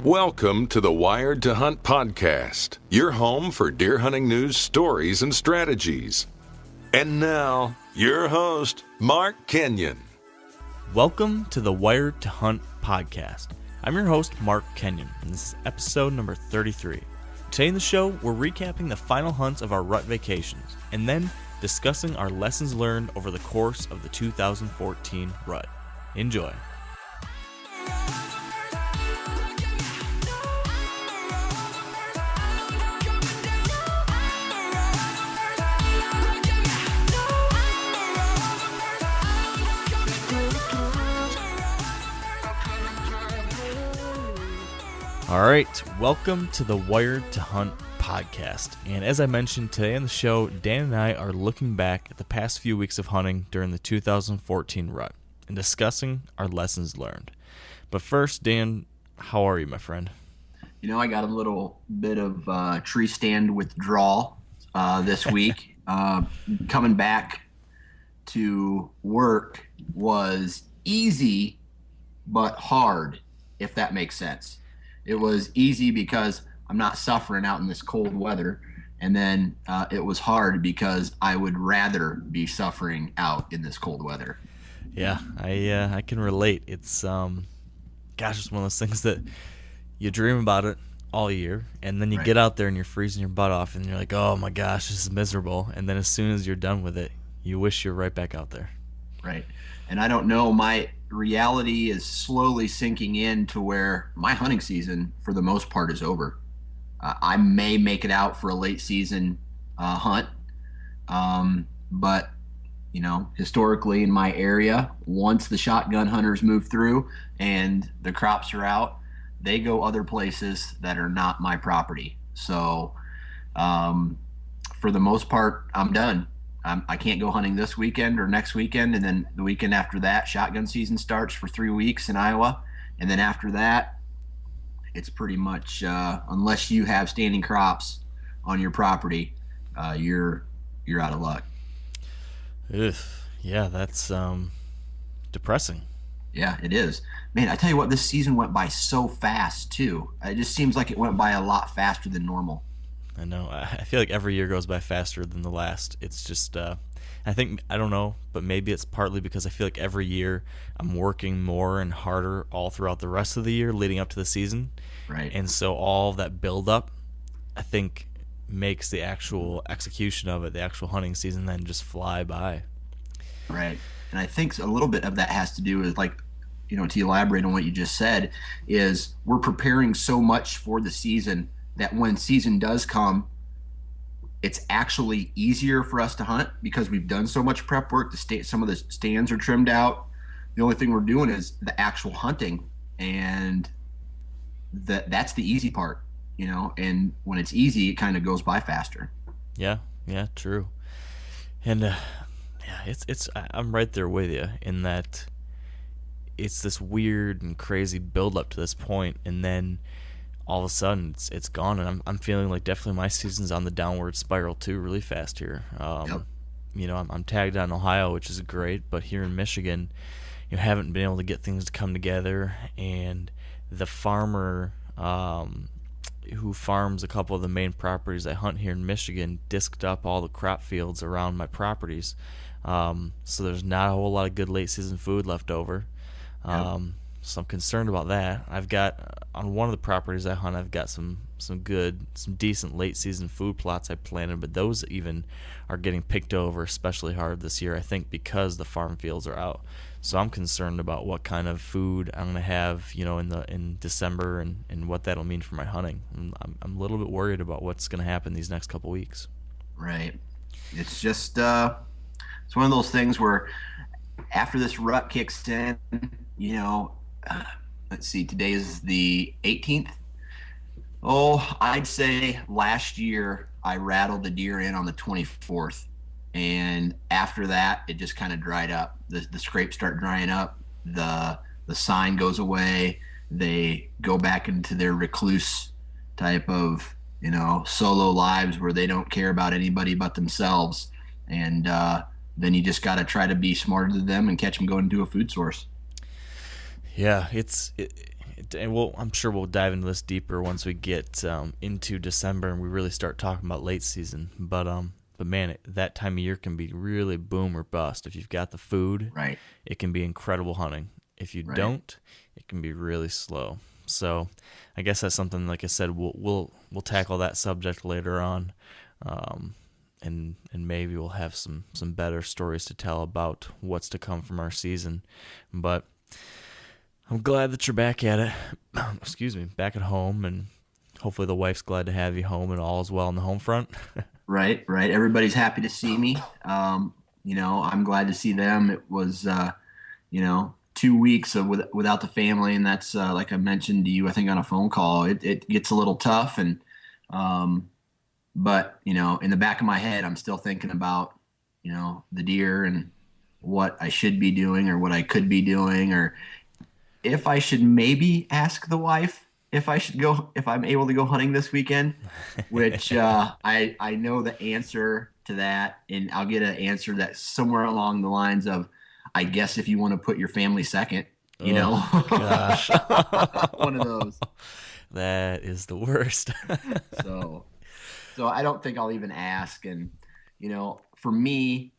Welcome to the Wired to Hunt podcast, your home for deer hunting news, stories, and strategies. And now, your host, Mark Kenyon. Welcome to the Wired to Hunt podcast. I'm your host, Mark Kenyon, and this is episode number 33. Today in the show, we're recapping the final hunts of our rut vacations, and then discussing our lessons learned over the course of the 2014 rut. Enjoy. All right, welcome to the Wired to Hunt podcast. And as I mentioned today on the show, Dan and I are looking back at the past few weeks of hunting during the 2014 rut and discussing our lessons learned. But first, Dan, how are you, my friend? You know, I got a little bit of Treestand withdrawal this week. Coming back to work was easy, but hard, if that makes sense. It was easy because I'm not suffering out in this cold weather, and then it was hard because I would rather be suffering out in this cold weather. Yeah, I can relate. It's it's one of those things that you dream about it all year, and then you get out there and you're freezing your butt off, and you're like, oh my gosh, this is miserable. And then as soon as you're done with it, you wish you're right back out there. Right. And I don't know, my reality is slowly sinking in to where my hunting season, for the most part, is over. I may make it out for a late season hunt, but you know, historically in my area, once the shotgun hunters move through and the crops are out, they go other places that are not my property. So for the most part, I'm done. I can't go hunting this weekend or next weekend, and then the weekend after that, shotgun season starts for 3 weeks in Iowa, and then after that, it's pretty much unless you have standing crops on your property, you're out of luck. Ugh, yeah, that's depressing. Yeah, it is. Man, I tell you what, this season went by so fast too. It just seems like it went by a lot faster than normal. I know. I feel like every year goes by faster than the last. It's just, I don't know, but maybe it's partly because I feel like every year I'm working more and harder all throughout the rest of the year leading up to the season. Right. And so all that build-up, I think, makes the actual execution of it, the actual hunting season, then just fly by. Right. And I think a little bit of that has to do with, like, you know, to elaborate on what you just said, is we're preparing so much for the season that when season does come, it's actually easier for us to hunt because we've done so much prep work. Some of the stands are trimmed out. The only thing we're doing is the actual hunting, and that's the easy part, you know. And when it's easy, it kind of goes by faster. Yeah, true. And I'm right there with you in that it's this weird and crazy build up to this point, and then all of a sudden it's gone, and I'm feeling like definitely my season's on the downward spiral too, really fast here. Yep. You know, I'm tagged on Ohio, which is great, but here in Michigan, you haven't been able to get things to come together, and the farmer who farms a couple of the main properties I hunt here in Michigan disked up all the crop fields around my properties, so there's not a whole lot of good late season food left over. Yep. So I'm concerned about that. I've got, on one of the properties I hunt, I've got some decent late season food plots I planted, but those even are getting picked over especially hard this year, I think, because the farm fields are out. So I'm concerned about what kind of food I'm going to have, you know, in December, and what that'll mean for my hunting. I'm a little bit worried about what's going to happen these next couple weeks. Right. It's just it's one of those things where after this rut kicks in, you know, let's see, today is the 18th. Oh, I'd say last year I rattled the deer in on the 24th. And after that, it just kind of dried up. The scrapes start drying up. The sign goes away. They go back into their recluse type of, you know, solo lives where they don't care about anybody but themselves. And then you just got to try to be smarter than them and catch them going to a food source. Yeah, and I'm sure we'll dive into this deeper once we get into December and we really start talking about late season. But man, that time of year can be really boom or bust. If you've got the food, right, it can be incredible hunting. If you don't, it can be really slow. So, I guess that's something. Like I said, we'll tackle that subject later on, and maybe we'll have some better stories to tell about what's to come from our season. But I'm glad that you're back at it. Excuse me, back at home, and hopefully the wife's glad to have you home and all is well on the home front. Right. Everybody's happy to see me. I'm glad to see them. It was, 2 weeks without the family, and that's like I mentioned to you, I think on a phone call. It gets a little tough, and but in the back of my head, I'm still thinking about the deer and what I should be doing or what I could be doing, or if I should maybe ask the wife if I'm able to go hunting this weekend, which I know the answer to that, and I'll get an answer that's somewhere along the lines of, I guess if you want to put your family second, Gosh. One of those. That is the worst. So I don't think I'll even ask. And, for me,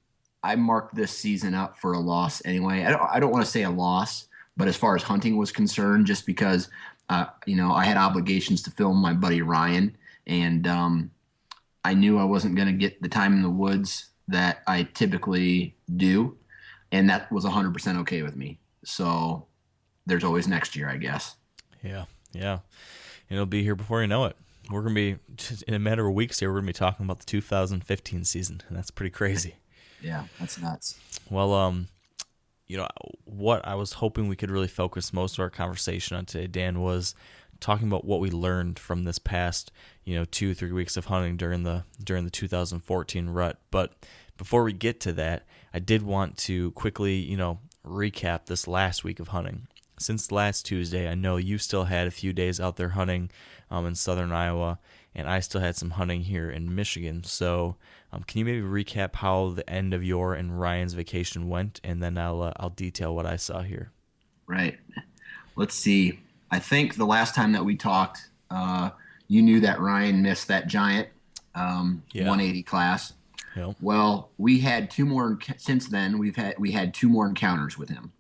I marked this season up for a loss anyway. I don't want to say a loss, but as far as hunting was concerned, just because, I had obligations to film my buddy Ryan, and I knew I wasn't going to get the time in the woods that I typically do. And that was 100% okay with me. So there's always next year, I guess. Yeah. It'll be here before you know it. We're going to be, in a matter of weeks here, we're going to be talking about the 2015 season, and that's pretty crazy. Yeah, that's nuts. Well, what I was hoping we could really focus most of our conversation on today, Dan, was talking about what we learned from this past, 2-3 weeks of hunting during the 2014 rut. But before we get to that, I did want to quickly, recap this last week of hunting. Since last Tuesday, I know you still had a few days out there hunting in southern Iowa, and I still had some hunting here in Michigan. So can you maybe recap how the end of your and Ryan's vacation went, and then I'll detail what I saw here. Right. Let's see. I think the last time that we talked, you knew that Ryan missed that giant 180 class. Yep. Well, we had two more since then. We had two more encounters with him.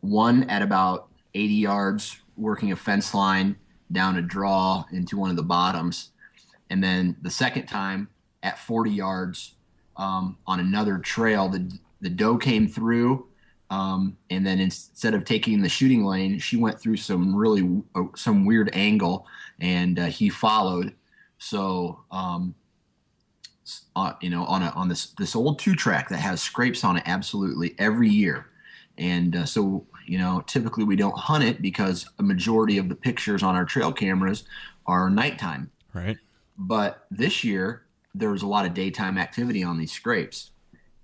One at about 80 yards, working a fence line down a draw into one of the bottoms, and then the second time at 40 yards on another trail. The doe came through, and then instead of taking the shooting lane, she went through some weird angle, and he followed. So. On this old 2-track that has scrapes on it absolutely every year. And so typically we don't hunt it because a majority of the pictures on our trail cameras are nighttime. Right. But this year there was a lot of daytime activity on these scrapes.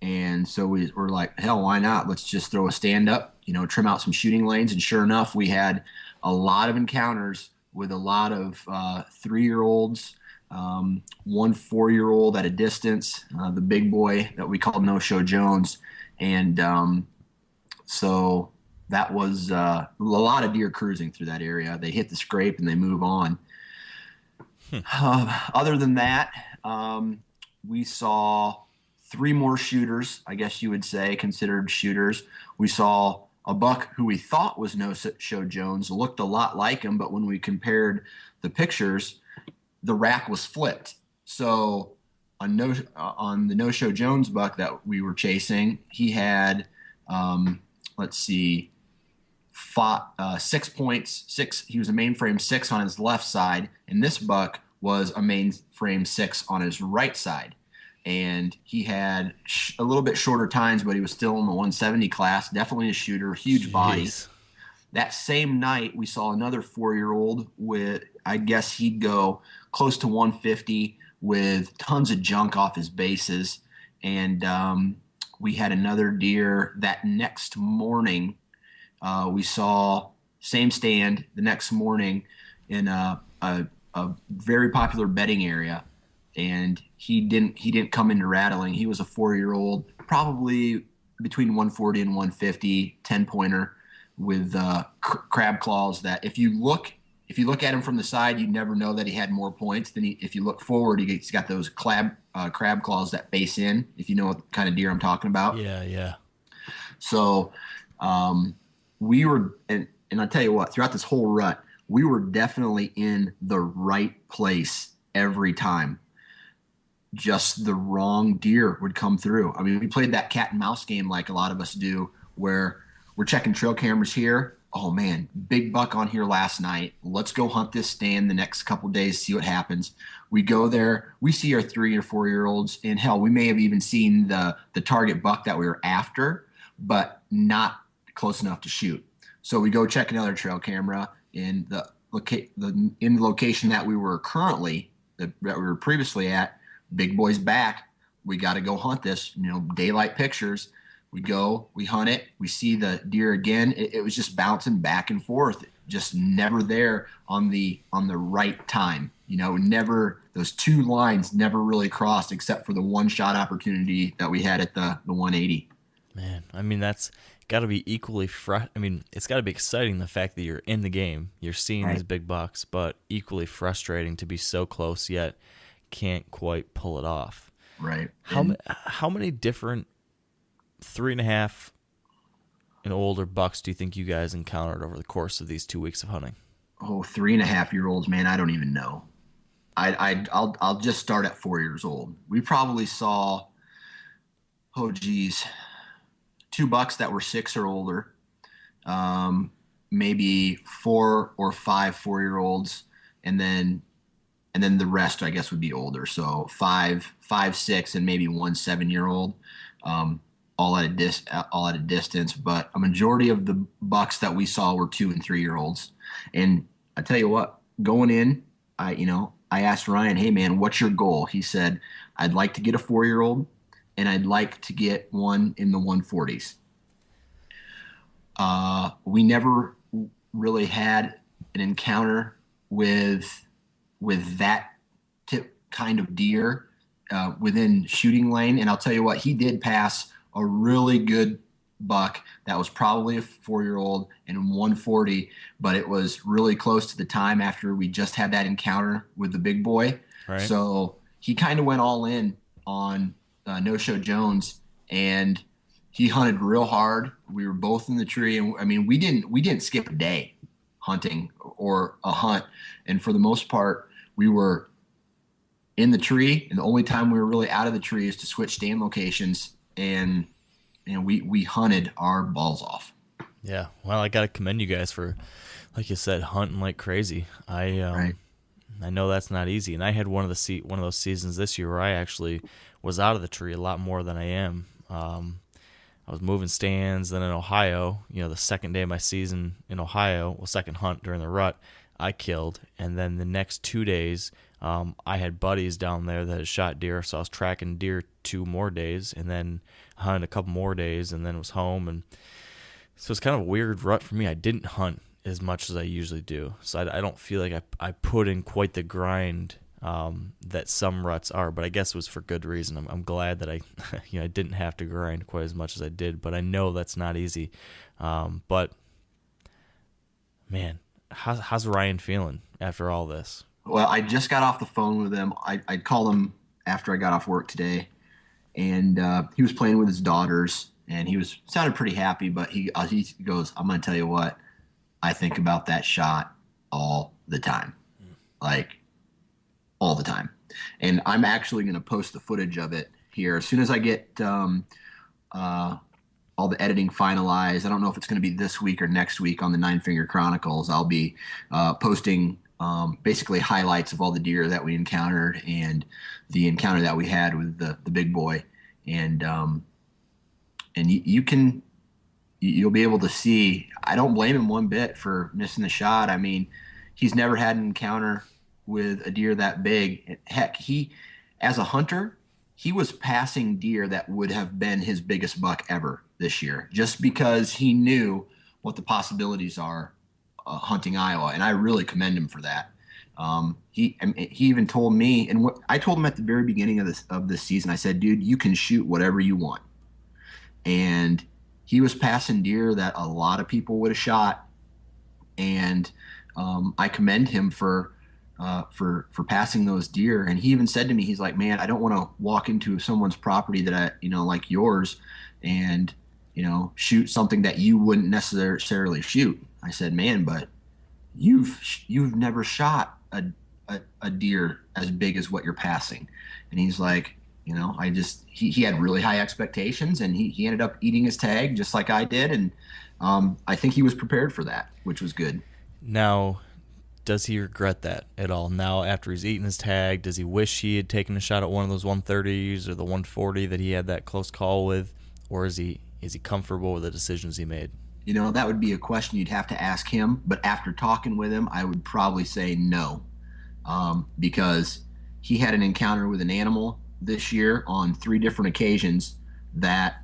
And so we're like, hell, why not? Let's just throw a stand up, trim out some shooting lanes. And sure enough, we had a lot of encounters with a lot of 3-year-olds, one 4-year-old at a distance, the big boy that we called No Show Jones. And so that was a lot of deer cruising through that area. They hit the scrape and they move on. Other than that, we saw 3 more shooters, I guess you would say, considered shooters. We saw a buck who we thought was No Show Jones, looked a lot like him, but when we compared the pictures, the rack was flipped. So on the No Show Jones buck that we were chasing, he had 6 points. 6. He was a mainframe 6 on his left side, and this buck was a mainframe 6 on his right side. And he had a little bit shorter tines, but he was still in the 170 class. Definitely a shooter, huge body. That same night, we saw another 4-year-old with, I guess he'd go close to 150 with tons of junk off his bases. And we had another deer that next morning. We saw same stand the next morning in a very popular bedding area. And he didn't come into rattling. He was a 4-year-old, probably between 140 and 150, 10-pointer with crab claws that if you look at him from the side, you'd never know that he had more points than if you look forward, he's got those crab claws that face in, if you know what kind of deer I'm talking about. Yeah, yeah. So we were, and I'll tell you what, throughout this whole rut, we were definitely in the right place every time. Just the wrong deer would come through. I mean, we played that cat and mouse game like a lot of us do, where we're checking trail cameras here. Oh man, big buck on here last night. Let's go hunt this stand the next couple of days, see what happens. We go there, we see our 3 or 4 year olds, and hell, we may have even seen the target buck that we were after, but not close enough to shoot. So we go check another trail camera in the location that we were previously at. Big boy's back. We got to go hunt this. Daylight pictures. We go, we hunt it. We see the deer again. It was just bouncing back and forth, just never there on the right time. Never, those two lines never really crossed except for the one shot opportunity that we had at the 180. Man, I mean, that's got to be equally it's got to be exciting, the fact that you're in the game, you're seeing these big bucks, but equally frustrating to be so close yet can't quite pull it off. Right. How many different 3.5 and older bucks do you think you guys encountered over the course of these 2 weeks of hunting? Oh, 3.5-year-olds, man, I don't even know. I'll just start at 4 years old. We probably saw, 2 bucks that were 6 or older, maybe 4 or 5 4-year-olds, and then the rest, I guess, would be older. So 5, 6, and maybe 1 7-year-old, all at a distance. But a majority of the bucks that we saw were 2 and 3-year-olds. And I tell you what, going in, I asked Ryan, "Hey man, what's your goal?" He said, "I'd like to get a 4-year-old, and I'd like to get one in the 140s." We never really had an encounter with that kind of deer within shooting lane. And I'll tell you what, he did pass a really good buck that was probably a 4-year-old and 140, but it was really close to the time after we just had that encounter with the big boy. Right. So he kind of went all in on No Show Jones, and he hunted real hard. We were both in the tree, and I mean, we didn't skip a day hunting or a hunt. And for the most part, we were in the tree, and the only time we were really out of the tree is to switch stand locations, and we hunted our balls off. Yeah, well, I got to commend you guys for, like you said, hunting like crazy. I know that's not easy, and I had one of those seasons this year where I actually was out of the tree a lot more than I am. I was moving stands. Then in Ohio, the second day of my season in Ohio, second hunt during the rut, I killed. And then the next 2 days, I had buddies down there that had shot deer, so I was tracking deer 2 more days, and then hunted a couple more days, and then was home. And so it's kind of a weird rut for me. I didn't hunt as much as I usually do, so I don't feel like I put in quite the grind that some ruts are, but I guess it was for good reason. I'm glad that I I didn't have to grind quite as much as I did, but I know that's not easy. But man, how's Ryan feeling after all this? Well, I just got off the phone with him. I called him after I got off work today, and he was playing with his daughters, and he sounded pretty happy, but he goes, "I'm going to tell you what, I think about that shot all the time." Like, all the time. And I'm actually going to post the footage of it here as soon as I get all the editing finalized. I don't know if it's going to be this week or next week on the Nine Finger Chronicles. I'll be posting basically highlights of all the deer that we encountered and the encounter that we had with the big boy. And you'll be able to see, I don't blame him one bit for missing the shot. I mean, he's never had an encounter with a deer that big. Heck, as a hunter, he was passing deer that would have been his biggest buck ever this year, just because he knew what the possibilities are hunting Iowa, and I really commend him for that. He even told me, and I told him at the very beginning of this season, I said, "Dude, you can shoot whatever you want," and he was passing deer that a lot of people would have shot, and I commend him for passing those deer. And he even said to me, he's like, man, I don't want to walk into someone's property that I, like yours, and shoot something that you wouldn't necessarily shoot. I said, man, but you've never shot a deer as big as what you're passing. And he's like, he had really high expectations, and he ended up eating his tag just like I did. And I think he was prepared for that, which was good. Now, does he regret that at all? Now, after he's eaten his tag, does he wish he had taken a shot at one of those 130s or the 140 that he had that close call with? Or is he comfortable with the decisions he made? That would be a question you'd have to ask him. But after talking with him, I would probably say no, because he had an encounter with an animal this year on 3 different occasions that,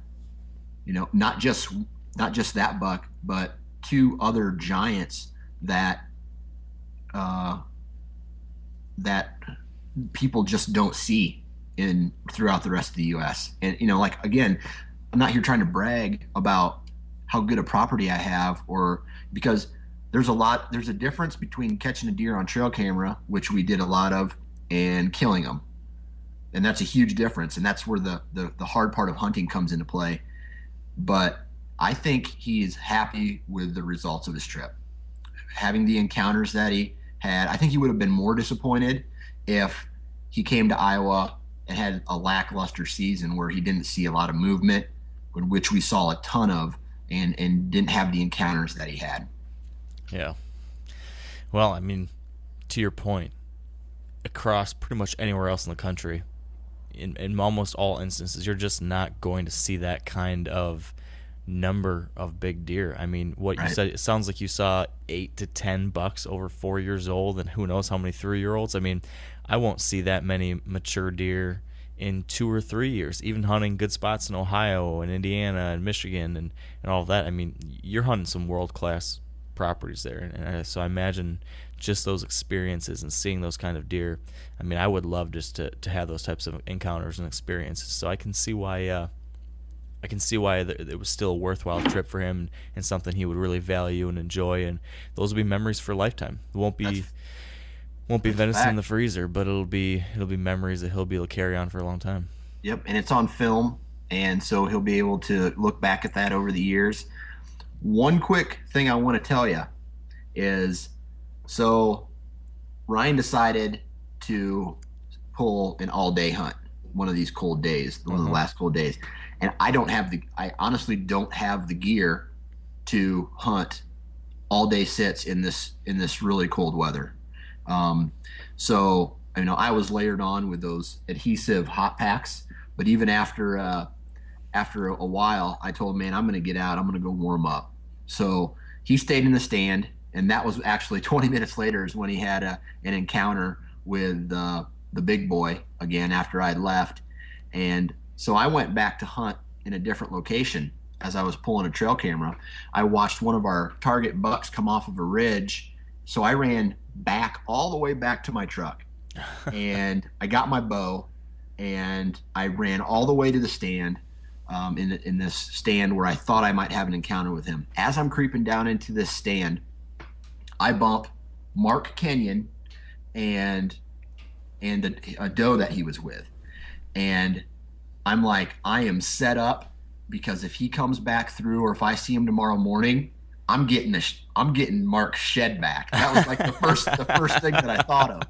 not just that buck, but 2 other giants that people just don't see throughout the rest of the U.S. And again, I'm not here trying to brag about how good a property I have, or because there's a difference between catching a deer on trail camera, which we did a lot of, and killing them. And that's a huge difference. And that's where the hard part of hunting comes into play. But I think he's happy with the results of his trip. Having the encounters that he had, I think he would have been more disappointed if he came to Iowa and had a lackluster season where he didn't see a lot of movement, which we saw a ton of, and didn't have the encounters that he had. Yeah. Well, I mean, to your point, across pretty much anywhere else in the country, in almost all instances, you're just not going to see that kind of number of big deer. I mean, what you said, it sounds like you saw 8 to 10 bucks over 4 years old, and who knows how many 3-year-olds. I mean, I won't see that many mature deer in 2 or 3 years, even hunting good spots in Ohio and Indiana and Michigan and all of that. I mean, you're hunting some world-class properties there, and so I imagine just those experiences and seeing those kind of deer, I mean, I would love just to have those types of encounters and experiences. So I can see why it was still a worthwhile trip for him, and something he would really value and enjoy, and those will be memories for a lifetime. It won't be venison in the freezer, but it'll be memories that he'll be able to carry on for a long time. Yep, and it's on film, and so he'll be able to look back at that over the years. One quick thing I want to tell you is, so Ryan decided to pull an all-day hunt one of these cold days, one of the last cold days. And I honestly don't have the gear to hunt all day sits in this really cold weather. So I was layered on with those adhesive hot packs, but even after a while, I told him, man, I'm going to get out. I'm going to go warm up. So he stayed in the stand, and that was actually 20 minutes later is when he had an encounter with the big boy again after I'd left. And so I went back to hunt in a different location. As I was pulling a trail camera, I watched one of our target bucks come off of a ridge. So I ran back all the way back to my truck, and I got my bow, and I ran all the way to the stand, in this stand where I thought I might have an encounter with him. As I'm creeping down into this stand, I bump Mark Kenyon and a doe that he was with. And I'm like, I am set up, because if he comes back through, or if I see him tomorrow morning, I'm getting Mark's shed back. That was like the first thing that I thought of.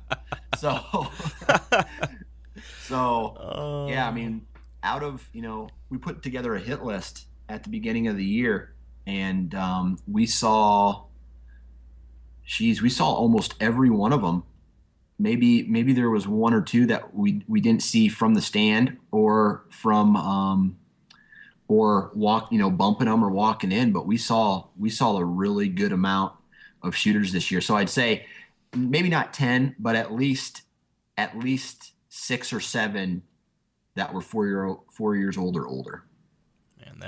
Yeah, I mean, out of, we put together a hit list at the beginning of the year, and we saw almost every one of them. Maybe there was 1 or 2 that we didn't see from the stand, or from or bumping them or walking in, but we saw a really good amount of shooters this year. So I'd say maybe not 10, but at least 6 or 7 that were 4 years old or older. Man,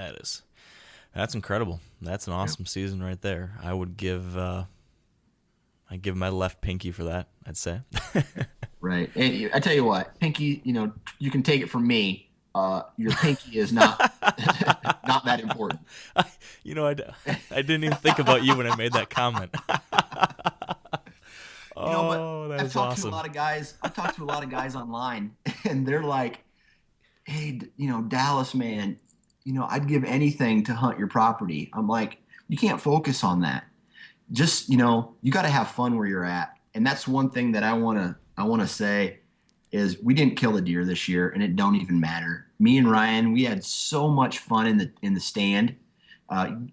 that's incredible. That's an awesome season right there. I would give I'd give my left pinky for that, I'd say. Right. And I tell you what, pinky, you can take it from me. your pinky is not not that important. I didn't even think about you when I made that comment. But Oh, that I've is talked to a awesome. lot of guys. I've talked to a lot of guys online, and they're like, "Hey, Dallas man, I'd give anything to hunt your property." I'm like, you can't focus on that. Just you got to have fun where you're at, and that's one thing that I want to say is we didn't kill a deer this year, and it don't even matter. Me and Ryan, we had so much fun in the stand.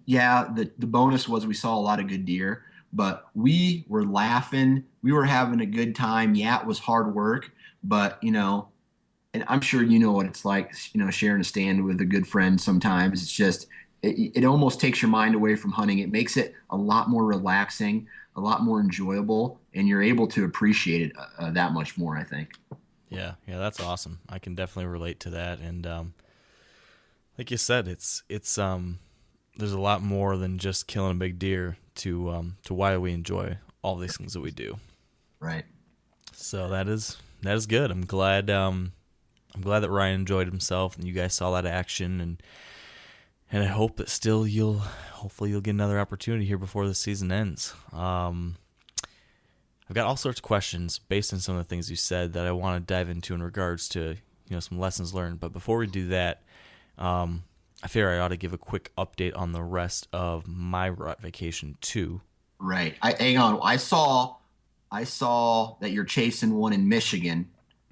Yeah, the bonus was we saw a lot of good deer, but we were laughing, we were having a good time. Yeah, it was hard work, but and I'm sure you know what it's like, sharing a stand with a good friend. Sometimes it's just it almost takes your mind away from hunting. It makes it a lot more relaxing, a lot more enjoyable, and you're able to appreciate it that much more, I think. Yeah, that's awesome. I can definitely relate to that, and like you said, it's there's a lot more than just killing a big deer to why we enjoy all these things that we do. Right. So that is good. I'm glad that Ryan enjoyed himself and you guys saw that action, and I hope that hopefully you'll get another opportunity here before the season ends. I've got all sorts of questions based on some of the things you said that I want to dive into in regards to some lessons learned. But before we do that, I figure I ought to give a quick update on the rest of my rut vacation too. Right. Hang on. I saw that you're chasing one in Michigan.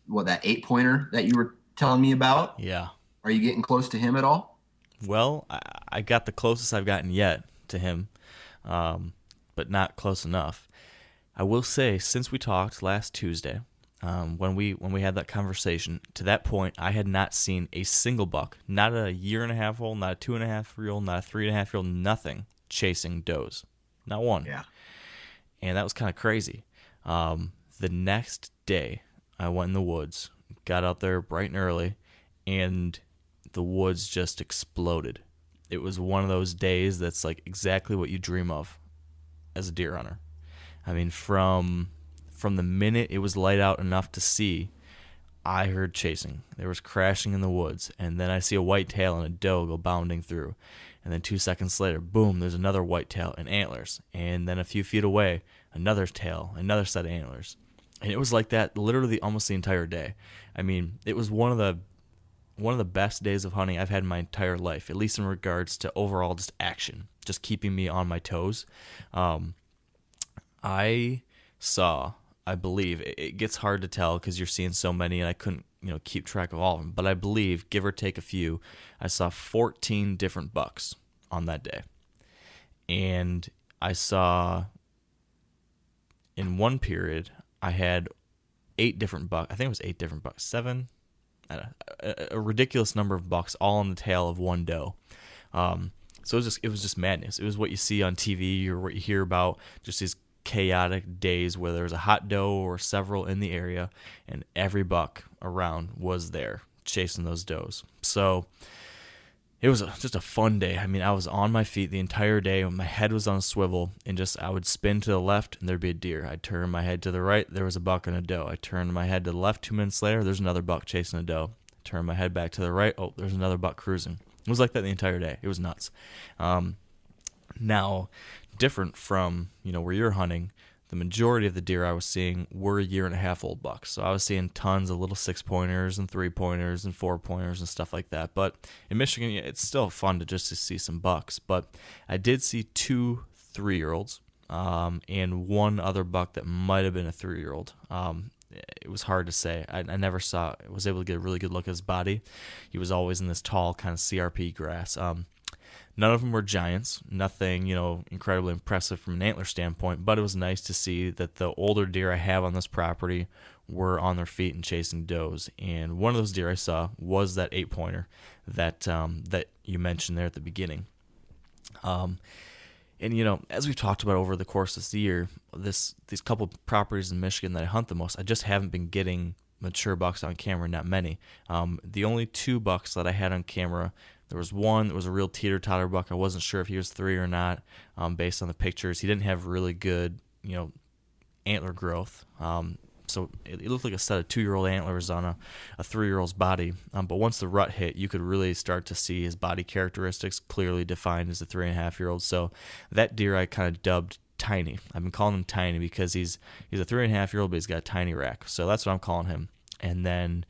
What, that 8-pointer that you were telling me about? Yeah. Are you getting close to him at all? Well, I got the closest I've gotten yet to him, but not close enough. I will say, since we talked last Tuesday, when we had that conversation, to that point, I had not seen a single buck, not a 1.5-year-old, not a 2.5-year-old, not a 3.5-year-old, nothing chasing does, not one. Yeah. And that was kind of crazy. The next day, I went in the woods, got out there bright and early, and the woods just exploded. It was one of those days that's like exactly what you dream of as a deer hunter. I mean, from the minute it was light out enough to see, I heard chasing. There was crashing in the woods, and then I see a whitetail and a doe go bounding through. And then 2 seconds later, boom, there's another whitetail and antlers. And then a few feet away, another tail, another set of antlers. And it was like that literally almost the entire day. I mean, it was one of the best days of hunting I've had in my entire life, at least in regards to overall just action, just keeping me on my toes. I saw, I believe, it gets hard to tell because you're seeing so many, and I couldn't keep track of all of them, but I believe, give or take a few, I saw 14 different bucks on that day. And I saw, in one period, I had 8 different bucks. I think it was 8 different bucks. 7? I don't know, a ridiculous number of bucks all on the tail of one doe. So it was just madness. It was what you see on TV or what you hear about, just these chaotic days where there's a hot doe or several in the area, and every buck around was there chasing those does. So it was just a fun day. I mean, I was on my feet the entire day. My head was on a swivel, and I would spin to the left, and there'd be a deer. I'd turn my head to the right, there was a buck and a doe. I turned my head to the left, 2 minutes later, there's another buck chasing a doe. Turn my head back to the right, oh, there's another buck cruising. It was like that the entire day. It was nuts. Now, different from where you're hunting, the majority of the deer I was seeing were 1.5-year-old bucks. So I was seeing tons of little 6-pointers and 3-pointers and 4-pointers and stuff like that. But in Michigan, it's still fun to see some bucks. But I did see 2 3-year-olds and one other buck that might have been a 3-year-old. It was hard to say. I never was able to get a really good look at his body. He was always in this tall kind of CRP grass. None of them were giants, nothing, incredibly impressive from an antler standpoint, but it was nice to see that the older deer I have on this property were on their feet and chasing does. And one of those deer I saw was that 8-pointer that you mentioned there at the beginning. And, as we've talked about over the course of this year, these couple properties in Michigan that I hunt the most, I just haven't been getting mature bucks on camera, not many. The only 2 bucks that I had on camera, there was one that was a real teeter-totter buck. I wasn't sure if he was 3 or not based on the pictures. He didn't have really good, antler growth. So it looked like a set of 2-year-old antlers on a 3-year-old's body. But once the rut hit, you could really start to see his body characteristics clearly defined as a 3.5-year-old. So that deer I kind of dubbed Tiny. I've been calling him Tiny because he's a 3.5-year-old, but he's got a tiny rack. So that's what I'm calling him. And then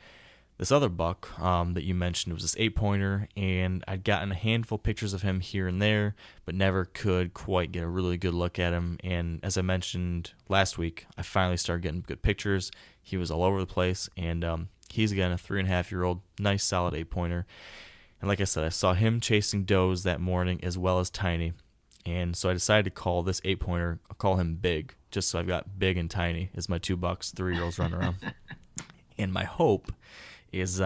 this other buck that you mentioned was this 8-pointer, and I'd gotten a handful of pictures of him here and there, but never could quite get a really good look at him. And as I mentioned last week, I finally started getting good pictures. He was all over the place, and he's again a 3.5-year-old, nice solid 8-pointer. And like I said, I saw him chasing does that morning as well as Tiny. And so I decided to call this 8-pointer, I'll call him Big, just so I've got Big and Tiny as my 2 bucks, 3-year-olds running around. And my hope is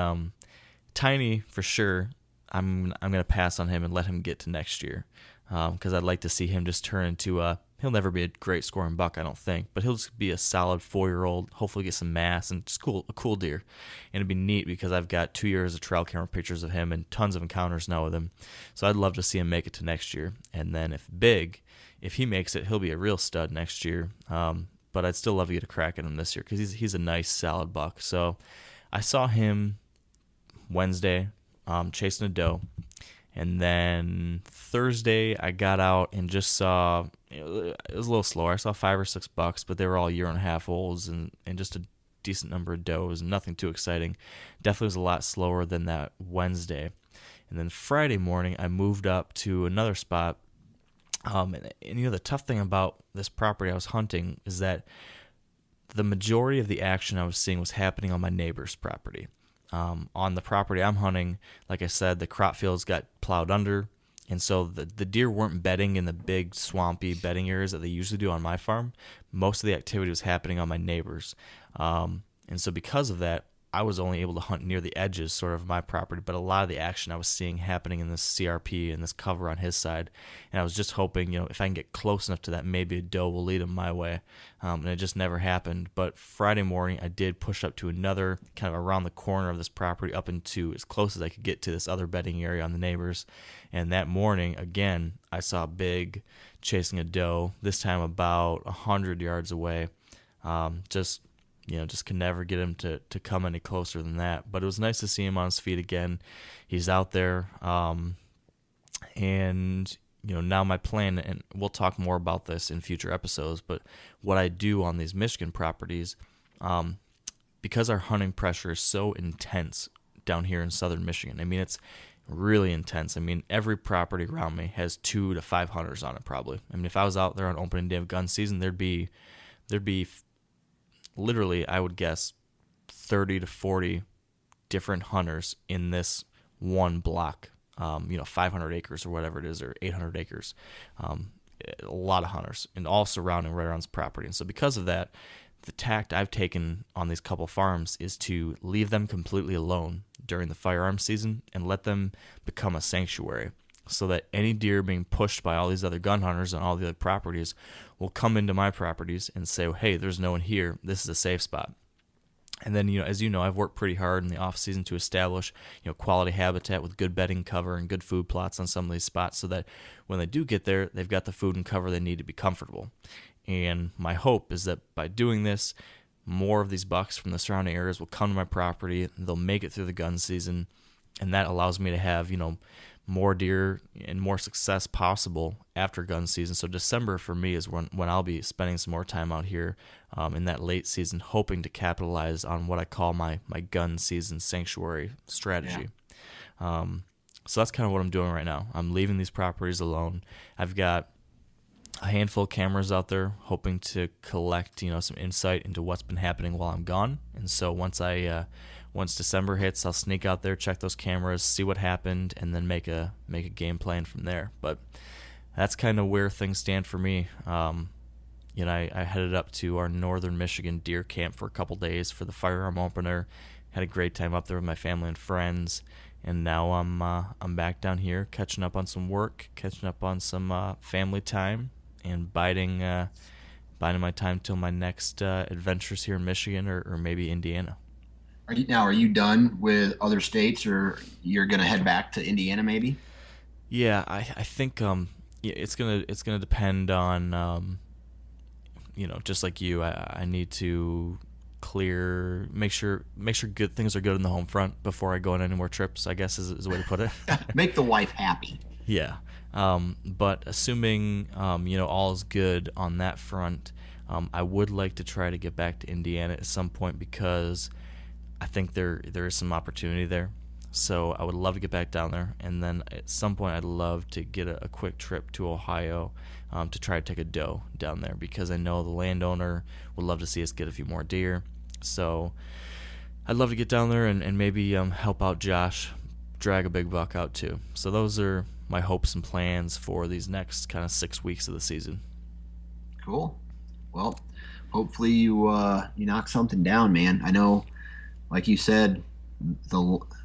Tiny for sure. I'm gonna pass on him and let him get to next year, because I'd like to see him just turn into he'll never be a great scoring buck, I don't think, but he'll just be a solid 4-year-old, hopefully get some mass and just a cool deer. And it'd be neat because I've got 2 years of trail camera pictures of him and tons of encounters now with him. So I'd love to see him make it to next year. And then if he makes it, he'll be a real stud next year. But I'd still love to get a crack at him this year because he's a nice solid buck. So I saw him Wednesday chasing a doe. And then Thursday, I got out and just saw, it was a little slower. I saw 5 or 6 bucks, but they were all 1.5 olds and just a decent number of does, and nothing too exciting. Definitely was a lot slower than that Wednesday. And then Friday morning, I moved up to another spot. And the tough thing about this property I was hunting is that the majority of the action I was seeing was happening on my neighbor's property. On the property I'm hunting, like I said, the crop fields got plowed under, and so the deer weren't bedding in the big swampy bedding areas that they usually do on my farm. Most of the activity was happening on my neighbor's, and so because of that, I was only able to hunt near the edges sort of my property, but a lot of the action I was seeing happening in this CRP and this cover on his side, and I was just hoping, if I can get close enough to that, maybe a doe will lead him my way, and it just never happened. But Friday morning, I did push up to another, kind of around the corner of this property, up into as close as I could get to this other bedding area on the neighbors, and that morning, again, I saw Big chasing a doe, this time about 100 yards away, just could never get him to come any closer than that. But it was nice to see him on his feet again. He's out there. And, now my plan, and we'll talk more about this in future episodes, but what I do on these Michigan properties, because our hunting pressure is so intense down here in southern Michigan, it's really intense. Every property around me has 2 to 5 hunters on it probably. If I was out there on opening day of gun season, there'd be literally, I would guess, 30 to 40 different hunters in this one block, 500 acres or whatever it is, or 800 acres. A lot of hunters, and all surrounding right around this property. And so because of that, the tact I've taken on these couple farms is to leave them completely alone during the firearm season and let them become a sanctuary, so that any deer being pushed by all these other gun hunters on all the other properties will come into my properties and say, hey, there's no one here. This is a safe spot. And then, as you know, I've worked pretty hard in the off season to establish, quality habitat with good bedding cover and good food plots on some of these spots, so that when they do get there, they've got the food and cover they need to be comfortable. And my hope is that by doing this, more of these bucks from the surrounding areas will come to my property, they'll make it through the gun season, and that allows me to have, more deer and more success possible after gun season. So December for me is when I'll be spending some more time out here in that late season, hoping to capitalize on what I call my gun season sanctuary strategy. Yeah. So that's kind of what I'm doing right now. I'm leaving these properties alone. I've got a handful of cameras out there, hoping to collect some insight into what's been happening while I'm gone. And so once December hits, I'll sneak out there, check those cameras, see what happened, and then make a game plan from there. But that's kind of where things stand for me. I headed up to our northern Michigan deer camp for a couple days for the firearm opener. Had a great time up there with my family and friends, and now I'm back down here catching up on some work, catching up on some family time, and biding my time till my next adventures here in Michigan or maybe Indiana. Are you done with other states, or you're gonna head back to Indiana maybe? Yeah, I think it's gonna depend on just like you. I need to clear, make sure good things are good in the home front before I go on any more trips, I guess is a way to put it. Make the wife happy. Yeah. But assuming, all is good on that front, I would like to try to get back to Indiana at some point because I think there is some opportunity there. So I would love to get back down there. And then at some point I'd love to get a quick trip to Ohio to try to take a doe down there because I know the landowner would love to see us get a few more deer. So I'd love to get down there and maybe help out Josh drag a big buck out too. So those are my hopes and plans for these next kind of 6 weeks of the season. Cool. Well, hopefully you knock something down, man. I know, like you said,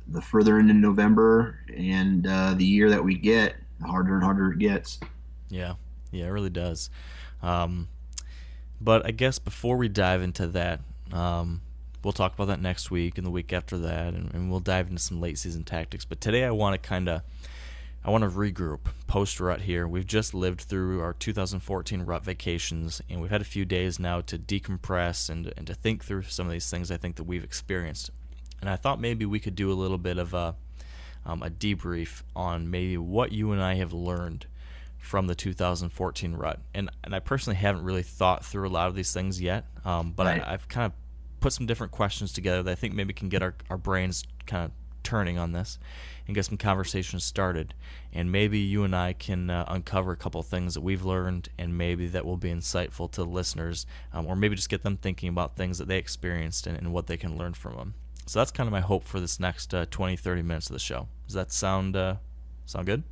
the further into November and the year that we get, the harder and harder it gets. Yeah, it really does. But I guess before we dive into that, we'll talk about that next week and the week after that, and we'll dive into some late season tactics. But today I want to regroup post-rut here. We've just lived through our 2014 rut vacations, and we've had a few days now to decompress and to think through some of these things I think that we've experienced. And I thought maybe we could do a little bit of a debrief on maybe what you and I have learned from the 2014 rut. And I personally haven't really thought through a lot of these things yet, but Right. I've kind of put some different questions together that I think maybe can get our brains kind of turning on this and get some conversations started. And maybe you and I can uncover a couple of things that we've learned, and maybe that will be insightful to the listeners, or maybe just get them thinking about things that they experienced and what they can learn from them. So that's kind of my hope for this next 20, 30 minutes of the show. Does that sound good?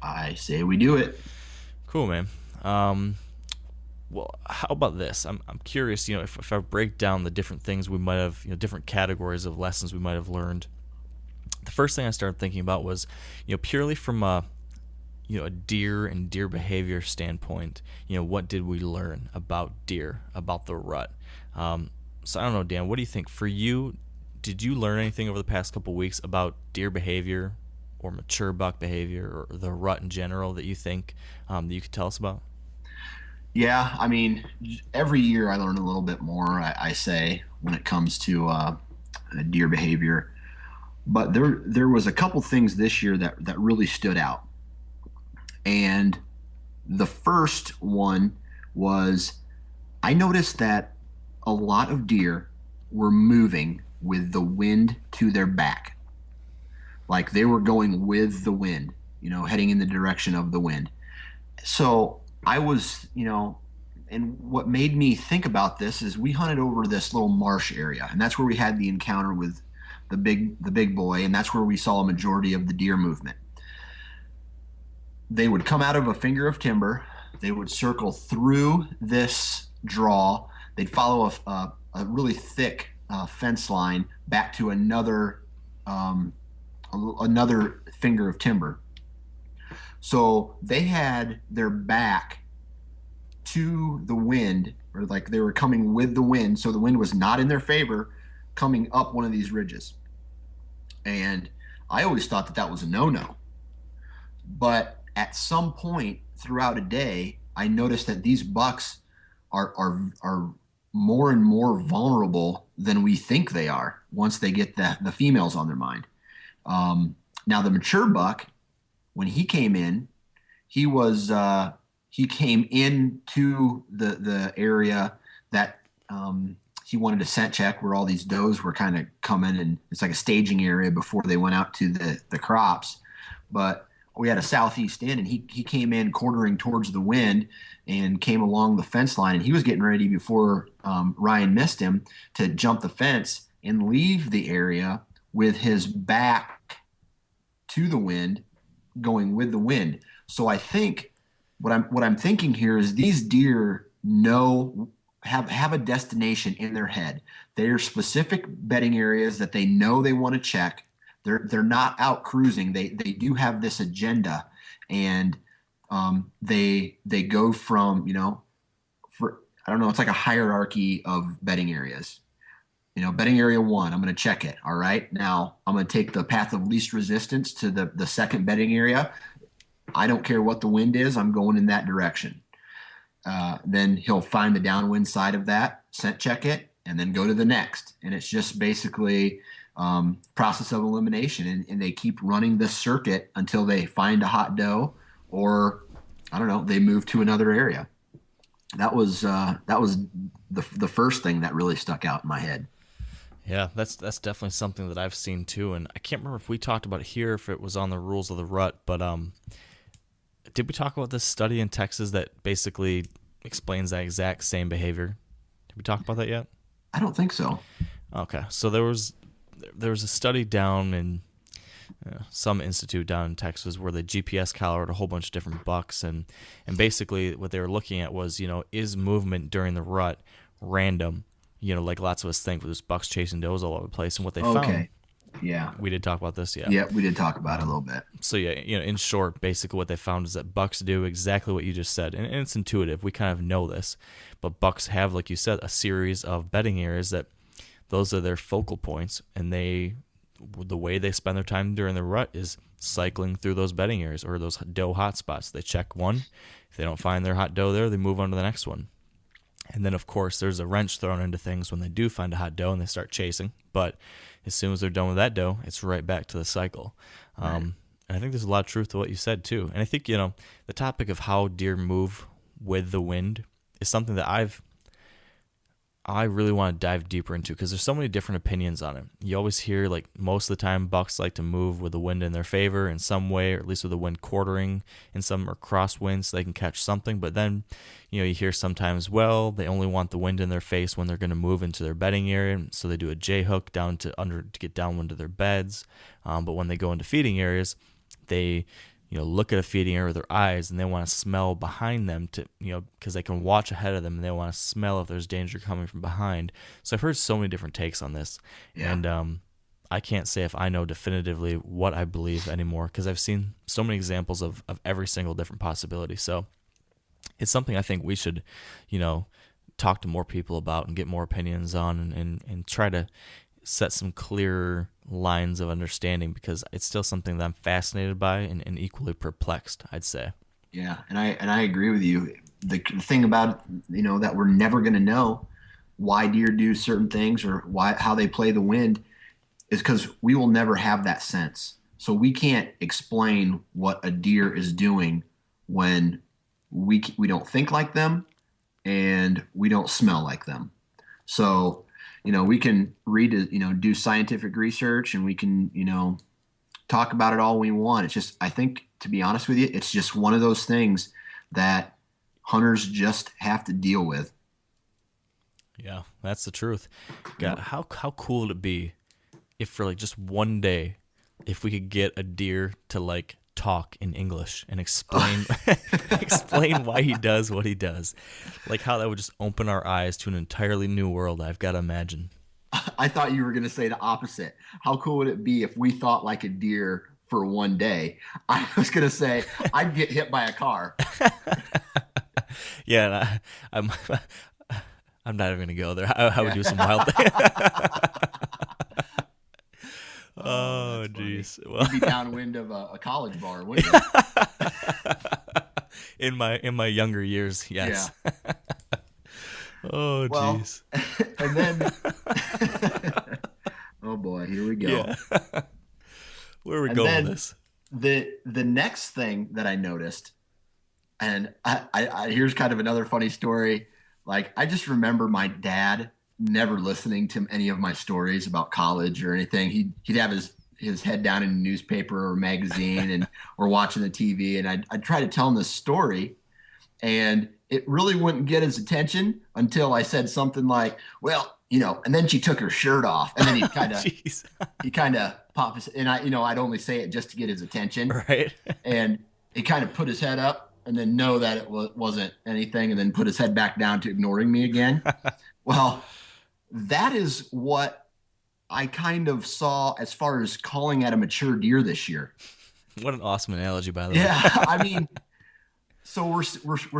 I say we do it. Cool, man. Well, how about this? I'm curious, if I break down the different things we might have, different categories of lessons we might have learned. The first thing I started thinking about was, purely from a deer and deer behavior standpoint, what did we learn about deer, about the rut? So I don't know, Dan, what do you think? For you, did you learn anything over the past couple weeks about deer behavior or mature buck behavior or the rut in general that you think that you could tell us about? Yeah, I mean, every year I learn a little bit more, I say, when it comes to deer behavior. But there was a couple things this year that really stood out. And the first one was I noticed that a lot of deer were moving with the wind to their back. Like they were going with the wind, heading in the direction of the wind. So I was, and what made me think about this is we hunted over this little marsh area, and that's where we had the encounter with the big boy, and that's where we saw a majority of the deer movement. They would come out of a finger of timber, they would circle through this draw, they'd follow a really thick fence line back to another finger of timber. So they had their back to the wind, or like they were coming with the wind, so the wind was not in their favor, coming up one of these ridges. And I always thought that was a no-no. But at some point throughout a day, I noticed that these bucks are more and more vulnerable than we think they are once they get the females on their mind. Now the mature buck, when he came in, he came into the area that he wanted to scent check, where all these does were kind of coming, and it's like a staging area before they went out to the crops. But we had a southeast end, and he came in quartering towards the wind and came along the fence line, and he was getting ready before Ryan missed him to jump the fence and leave the area with his back to the wind, going with the wind. So I think what I'm thinking here is these deer have a destination in their head. There are specific bedding areas that they know they want to check. They're not out cruising. They do have this agenda, and they go from I don't know, it's like a hierarchy of bedding areas. Bedding area 1, I'm going to check it. All right, now I'm going to take the path of least resistance to the second bedding area. I don't care what the wind is. I'm going in that direction. Then he'll find the downwind side of that, scent check it, and then go to the next. And it's just basically process of elimination. And they keep running this circuit until they find a hot doe, or I don't know, they move to another area. That was the first thing that really stuck out in my head. Yeah, that's definitely something that I've seen too, and I can't remember if we talked about it here, if it was on the rules of the rut, but did we talk about this study in Texas that basically explains that exact same behavior? Did we talk about that yet? I don't think so. Okay, so there was a study down in some institute down in Texas where they GPS collared a whole bunch of different bucks, and basically what they were looking at was, is movement during the rut random? Like lots of us think, with this bucks chasing does all over the place. And what they found, we did talk about this, yeah, we did talk about it a little bit. So in short, basically what they found is that bucks do exactly what you just said, and it's intuitive. We kind of know this, but bucks have, like you said, a series of bedding areas that those are their focal points, and the way they spend their time during the rut is cycling through those bedding areas or those doe hotspots. They check one. If they don't find their hot doe there, they move on to the next one. And then, of course, there's a wrench thrown into things when they do find a hot doe and they start chasing. But as soon as they're done with that doe, it's right back to the cycle. Right. And I think there's a lot of truth to what you said, too. And I think, the topic of how deer move with the wind is something that I really want to dive deeper into, because there's so many different opinions on it. You always hear, like, most of the time bucks like to move with the wind in their favor in some way, or at least with the wind quartering in some, or crosswind, so they can catch something. But then, you hear sometimes, well, they only want the wind in their face when they're going to move into their bedding area, so they do a J-hook down to get downwind to their beds. But when they go into feeding areas, they look at a feeding area with their eyes, and they want to smell behind them to, because they can watch ahead of them, and they want to smell if there's danger coming from behind. So I've heard so many different takes on this, and I can't say if I know definitively what I believe anymore, because I've seen so many examples of every single different possibility. So it's something I think we should, talk to more people about and get more opinions on, and try to set some clearer lines of understanding, because it's still something that I'm fascinated by and equally perplexed, I'd say. Yeah, and I agree with you. The thing about, that we're never going to know why deer do certain things or how they play the wind is because we will never have that sense. So we can't explain what a deer is doing when we don't think like them and we don't smell like them. So we can read, do scientific research, and we can, talk about it all we want. It's just, I think, to be honest with you, it's just one of those things that hunters just have to deal with. Yeah, that's the truth. God, how cool would it be if for like just one day, if we could get a deer to like talk in English and explain why he does what he does. Like how that would just open our eyes to an entirely new world, I've got to imagine. I thought you were going to say the opposite. How cool would it be if we thought like a deer for one day? I was going to say I'd get hit by a car. Yeah, I'm not even going to go there. I would do some wild things. Oh, jeez. Well, you'd be downwind of a college bar, wouldn't you? In my younger years, yes. Yeah. Oh, jeez. And then, oh boy, here we go. Yeah. Where are we going with this? The next thing that I noticed, and I here's kind of another funny story. Like, I just remember my dad never listening to any of my stories about college or anything. He'd have his head down in a newspaper or magazine or watching the TV, and I'd try to tell him this story, and it really wouldn't get his attention until I said something like, well, and then she took her shirt off, and then he kind of popped his, and I'd only say it just to get his attention. Right. And he kind of put his head up and then know that it wasn't anything, and then put his head back down to ignoring me again. Well, that is what I kind of saw as far as calling at a mature deer this year. What an awesome analogy, by the way. Yeah, I mean, so we're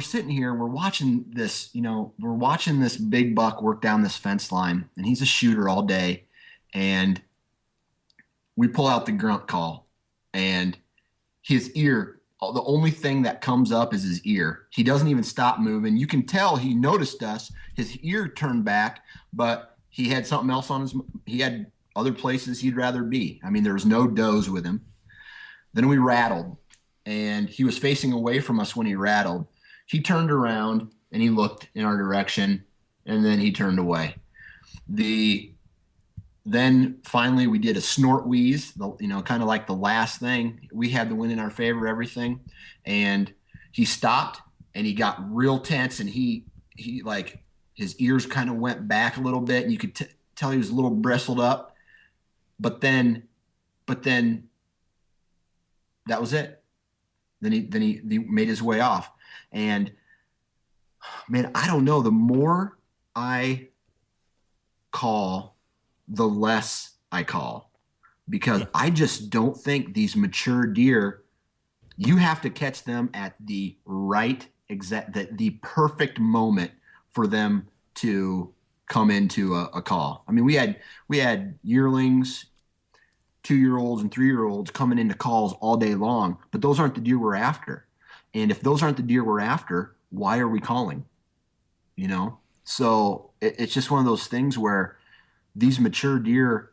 sitting here and we're watching this, we're watching this big buck work down this fence line, and he's a shooter all day, and we pull out the grunt call, and his ear, the only thing that comes up is his ear. He doesn't even stop moving. You can tell he noticed us. His ear turned back, but he had something else on his. He had other places he'd rather be. I mean, there was no does with him. Then we rattled, and he was facing away from us when he rattled. He turned around and he looked in our direction, and then he turned away. Then finally we did a snort wheeze, kind of like the last thing. We had the wind in our favor, everything, and he stopped and he got real tense, and he like his ears kind of went back a little bit, and you could tell he was a little bristled up. But then that was it. Then he made his way off, and man, I don't know. The more I call, the less I call, because I just don't think these mature deer, you have to catch them at the right the perfect moment for them to come into a call. I mean, we had yearlings, 2-year-olds and 3-year-olds coming into calls all day long, but those aren't the deer we're after. And if those aren't the deer we're after, why are we calling? So it's just one of those things where these mature deer,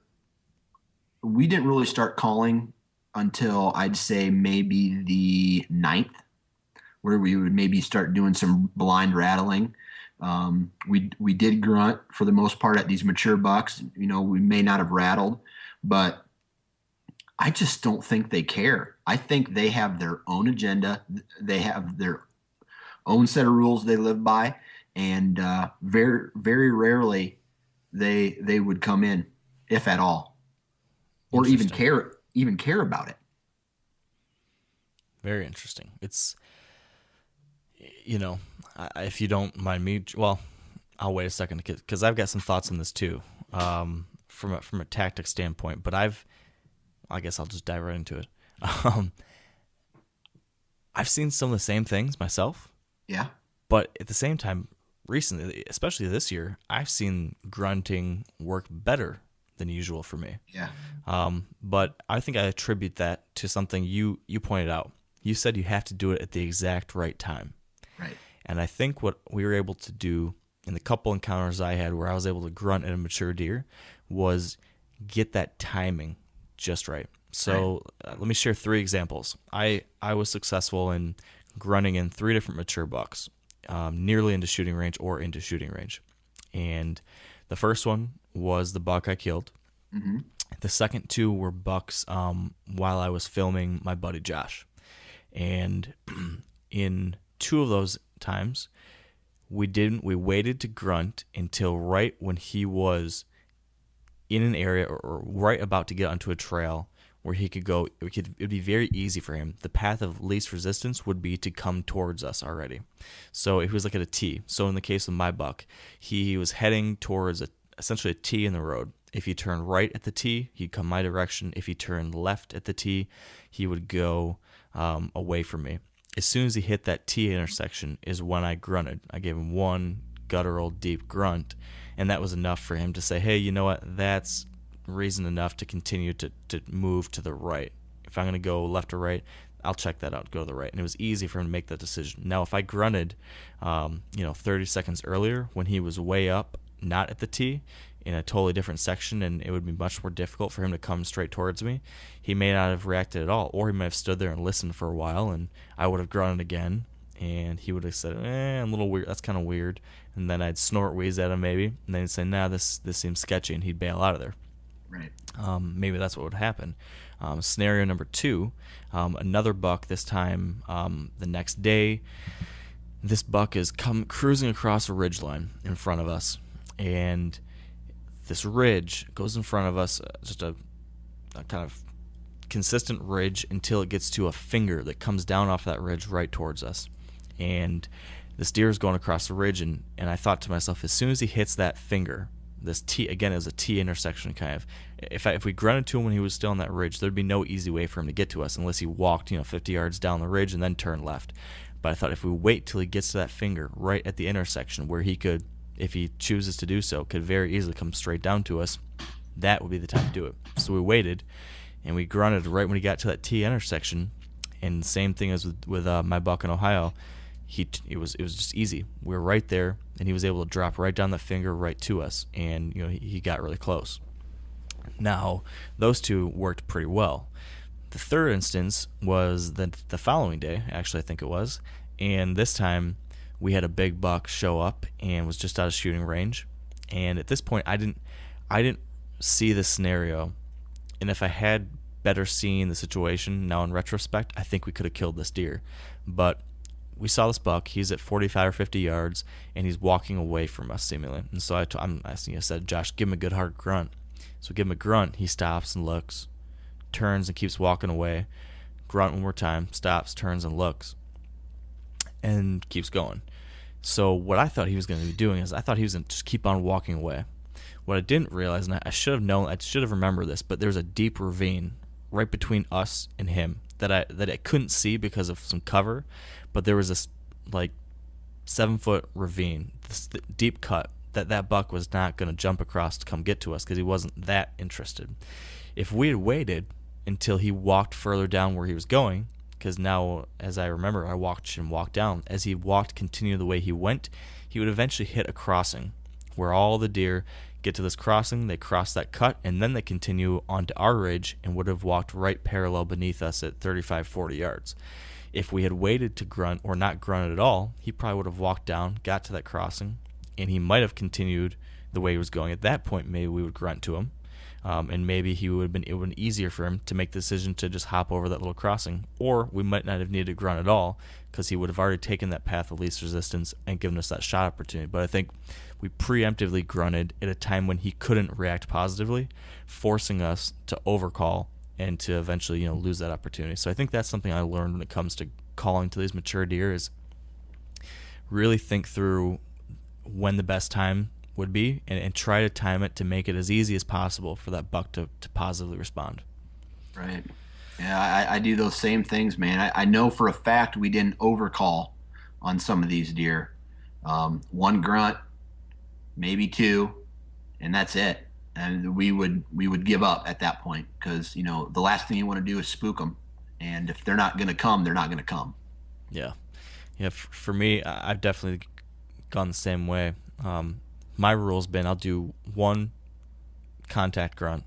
we didn't really start calling until I'd say maybe the 9th, where we would maybe start doing some blind rattling. We did grunt for the most part at these mature bucks. We may not have rattled, but I just don't think they care. I think they have their own agenda. They have their own set of rules they live by, and very, very rarely they would come in, if at all, or even care about it. Very interesting. It's, if you don't mind me, well, I'll wait a second because I've got some thoughts on this too, from a tactic standpoint. But I guess I'll just dive right into it. I've seen some of the same things myself. Yeah. But at the same time, recently, especially this year, I've seen grunting work better than usual for me. Yeah. But I think I attribute that to something you pointed out. You said you have to do it at the exact right time. Right. And I think what we were able to do in the couple encounters I had where I was able to grunt at a mature deer was get that timing just right. So let me share 3 examples. I was successful in grunting in 3 different mature bucks, nearly into shooting range or into shooting range. And the first one was the buck I killed. Mm-hmm. The second 2 were bucks while I was filming my buddy Josh. And in 2 of those times, we waited to grunt until right when he was in an area or right about to get onto a trail where he could go. It would be very easy for him. The path of least resistance would be to come towards us already. So it was like at a T. So in the case of my buck, he was heading towards essentially a T in the road. If he turned right at the T, he'd come my direction. If he turned left at the T, he would go away from me. As soon as he hit that T intersection is when I grunted. I gave him one guttural deep grunt, and that was enough for him to say, hey, you know what, that's reason enough to continue to move to the right. If I'm going to go left or right, I'll check that out, go to the right. And it was easy for him to make that decision. Now, if I grunted 30 seconds earlier when he was way up, not at the T, in a totally different section, and it would be much more difficult for him to come straight towards me, he may not have reacted at all, or he might have stood there and listened for a while, and I would have grunted again, and he would have said, a little weird, that's kind of weird, and then I'd snort wheeze at him maybe, and then he'd say, nah, this seems sketchy, and he'd bail out of there. Right. Maybe that's what would happen. Scenario number 2, another buck, this time the next day. This buck is cruising across a ridgeline in front of us, and this ridge goes in front of us, just a kind of consistent ridge until it gets to a finger that comes down off that ridge right towards us. And this deer is going across the ridge, and I thought to myself, as soon as he hits that finger, this T, again, is a T intersection kind of. If we grunted to him when he was still on that ridge, there'd be no easy way for him to get to us unless he walked 50 yards down the ridge and then turned left. But I thought if we wait till he gets to that finger right at the intersection where he could, if he chooses to do so, could very easily come straight down to us, that would be the time to do it. So we waited, and we grunted right when he got to that T intersection. And same thing as with my buck in Ohio. It was just easy. We were right there. and he was able to drop right down the finger right to us, and he got really close. Now, those two worked pretty well. The third instance was the following day, actually, I think it was, and this time we had a big buck show up and was just out of shooting range. And at this point, I didn't see the scenario, and if I had better seen the situation now in retrospect, I think we could have killed this deer. But we saw this buck. He's at 45 or 50 yards, and he's walking away from us seemingly. And so I said, Josh, give him a good hard grunt. So we give him a grunt. He stops and looks, turns and keeps walking away. Grunt one more time, stops, turns and looks, and keeps going. So what I thought he was going to be doing is I thought he was going to just keep on walking away. What I didn't realize, and I should have known, I should have remembered this, but there's a deep ravine right between us and him that I couldn't see because of some cover, but there was this like 7-foot ravine, this deep cut that buck was not going to jump across to come get to us because he wasn't that interested. If we had waited until he walked further down where he was going, because now, as I remember, I watched him walk down. As he walked, continue the way he went, he would eventually hit a crossing where all the deer get to this crossing, they cross that cut, and then they continue onto our ridge and would have walked right parallel beneath us at 35, 40 yards. If we had waited to grunt or not grunted at all, he probably would have walked down, got to that crossing, and he might have continued the way he was going. At that point, maybe we would grunt to him. And maybe it would have been easier for him to make the decision to just hop over that little crossing, or we might not have needed to grunt at all because he would have already taken that path of least resistance and given us that shot opportunity. But I think we preemptively grunted at a time when he couldn't react positively, forcing us to overcall and to eventually lose that opportunity. So I think that's something I learned when it comes to calling to these mature deer is really think through when the best time would be and try to time it to make it as easy as possible for that buck to positively respond. Right. Yeah, I do those same things, man. I know for a fact we didn't overcall on some of these deer. One grunt, maybe two, and that's it. And we would give up at that point because, the last thing you want to do is spook them. And if they're not going to come, they're not going to come. Yeah. Yeah, for me, I've definitely gone the same way. My rule's been I'll do one contact grunt.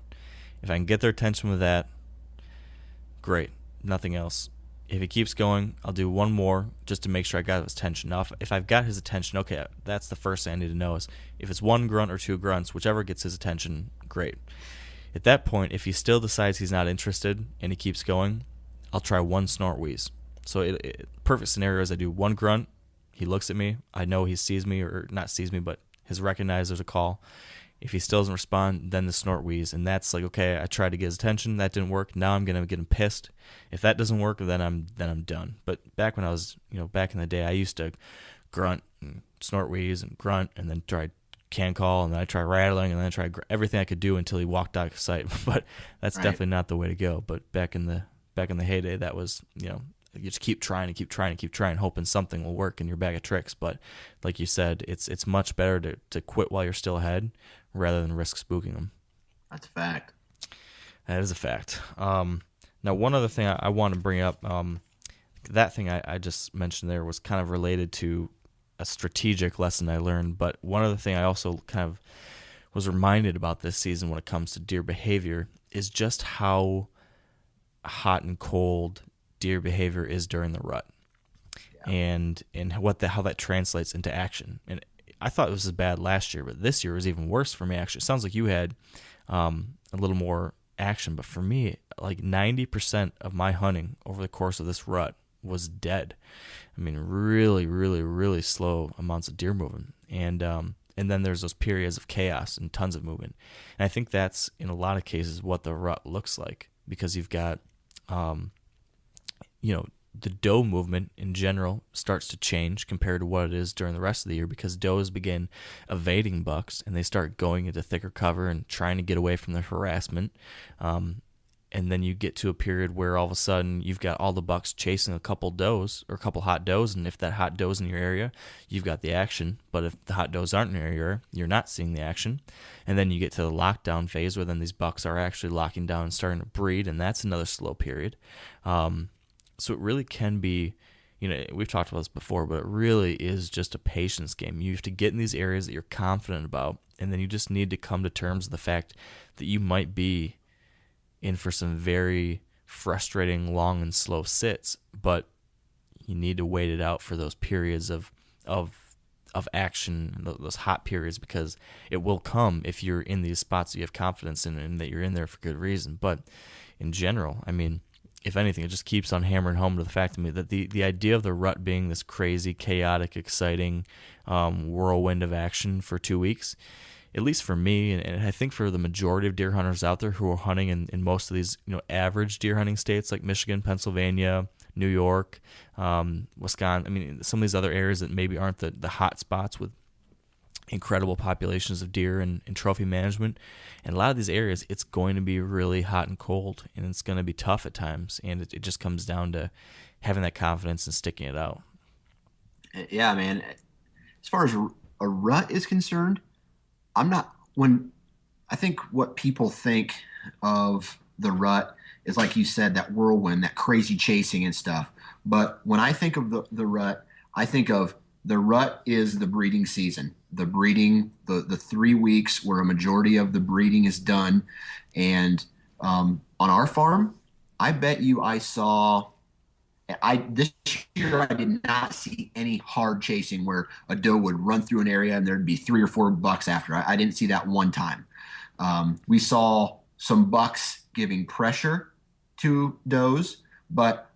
If I can get their attention with that, great. Nothing else. If he keeps going, I'll do one more just to make sure I got his attention. Now, if I've got his attention, okay, that's the first thing I need to know is if it's one grunt or two grunts, whichever gets his attention, great. At that point, if he still decides he's not interested and he keeps going, I'll try one snort wheeze. So perfect scenario is I do one grunt, he looks at me, I know he sees me, or not sees me, but has recognized there's a call. If he still doesn't respond, then the snort wheeze, and that's like, okay, I tried to get his attention, that didn't work. Now I'm gonna get him pissed. If that doesn't work, then I'm done. But back when I was, back in the day, I used to grunt and snort wheeze and grunt, and then try can call, and then I try rattling, and then I try everything I could do until he walked out of sight. But that's definitely not the way to go. But back in the heyday, that was, you just keep trying and keep trying and keep trying, hoping something will work in your bag of tricks. But like you said, it's much better to quit while you're still ahead rather than risk spooking them. That's a fact. That is a fact. Now, one other thing I want to bring up, that thing I just mentioned there was kind of related to a strategic lesson I learned. But one other thing I also kind of was reminded about this season when it comes to deer behavior is just how hot and cold deer behavior is during the rut, and how that translates into action. And I thought it was as bad last year, but this year was even worse for me. Actually, it sounds like you had a little more action, but for me, like 90% of my hunting over the course of this rut was dead. I mean, really, really, really slow amounts of deer moving, and then there's those periods of chaos and tons of movement. And I think that's in a lot of cases what the rut looks like, because you've got the doe movement in general starts to change compared to what it is during the rest of the year, because does begin evading bucks and they start going into thicker cover and trying to get away from the harassment. And then you get to a period where all of a sudden you've got all the bucks chasing a couple does or a couple hot does, and if that hot doe's in your area, you've got the action. But if the hot does aren't in your area, you're not seeing the action. And then you get to the lockdown phase where then these bucks are actually locking down and starting to breed, and that's another slow period. So it really can be, we've talked about this before, but it really is just a patience game. You have to get in these areas that you're confident about, and then you just need to come to terms with the fact that you might be in for some very frustrating long and slow sits, but you need to wait it out for those periods of action, those hot periods, because it will come if you're in these spots that you have confidence in and that you're in there for good reason. But in general, I mean, if anything, it just keeps on hammering home to the fact to me that the idea of the rut being this crazy, chaotic, exciting whirlwind of action for 2 weeks, at least for me, and I think for the majority of deer hunters out there who are hunting in most of these average deer hunting states like Michigan, Pennsylvania, New York, Wisconsin. I mean, some of these other areas that maybe aren't the hot spots with incredible populations of deer and trophy management. And a lot of these areas, it's going to be really hot and cold, and it's going to be tough at times. And it just comes down to having that confidence and sticking it out. Yeah, man. As far as a rut is concerned, I think what people think of the rut is, like you said, that whirlwind, that crazy chasing and stuff. But when I think of the rut, I think of the rut is the breeding season, the 3 weeks where a majority of the breeding is done. And on our farm, I bet you this year I did not see any hard chasing where a doe would run through an area and there'd be 3 or 4 bucks after. I didn't see that one time. We saw some bucks giving pressure to does, but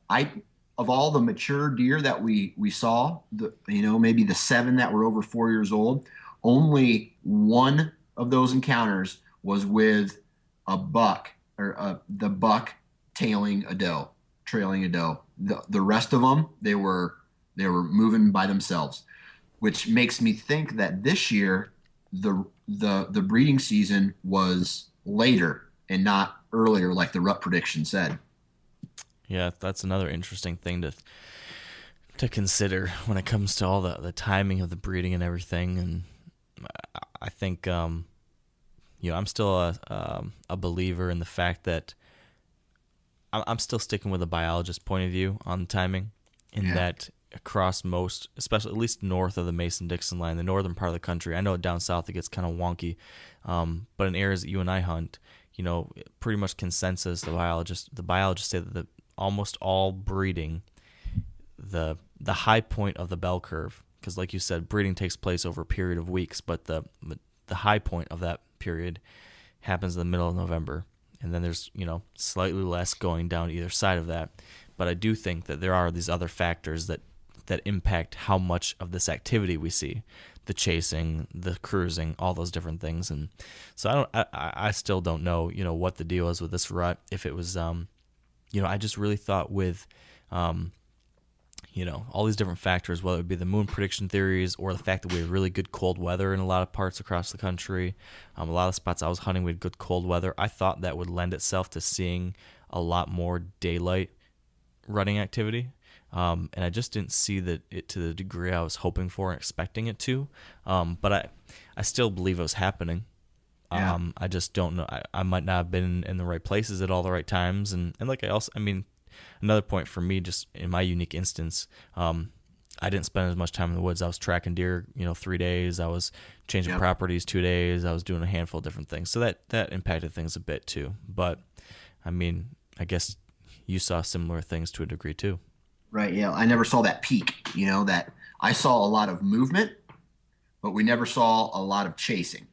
of all the mature deer that we saw, maybe the 7 that were over 4 years old, only one of those encounters was with a buck, or the buck trailing a doe. The rest of them, they were moving by themselves, which makes me think that this year the breeding season was later and not earlier, like the rut prediction said. Yeah, that's another interesting thing to consider when it comes to all the timing of the breeding and everything. And I think I'm still a believer in the fact that I'm still sticking with a biologist point of view on timing, in that across most, especially at least north of the Mason-Dixon line, the northern part of the country. I know down south it gets kind of wonky, but in areas that you and I hunt, pretty much consensus, the biologists say that almost all breeding, the high point of the bell curve, because like you said, breeding takes place over a period of weeks, but the high point of that period happens in the middle of November. And then there's, slightly less going down either side of that. But I do think that there are these other factors that impact how much of this activity we see. The chasing, the cruising, all those different things. And so I still don't know, what the deal is with this rut. If it was, I just really thought with, all these different factors, whether it be the moon prediction theories or the fact that we have really good cold weather in a lot of parts across the country. A lot of spots I was hunting with good cold weather. I thought that would lend itself to seeing a lot more daylight running activity. And I just didn't see it to the degree I was hoping for and expecting it to. But I still believe it was happening. Yeah. I just don't know. I might not have been in the right places at all the right times. And like another point for me, just in my unique instance, I didn't spend as much time in the woods. I was tracking deer, 3 days. I was changing properties 2 days. I was doing a handful of different things. So that impacted things a bit too. But I guess you saw similar things to a degree too. Right. Yeah. I never saw that peak, that I saw a lot of movement, but we never saw a lot of chasing.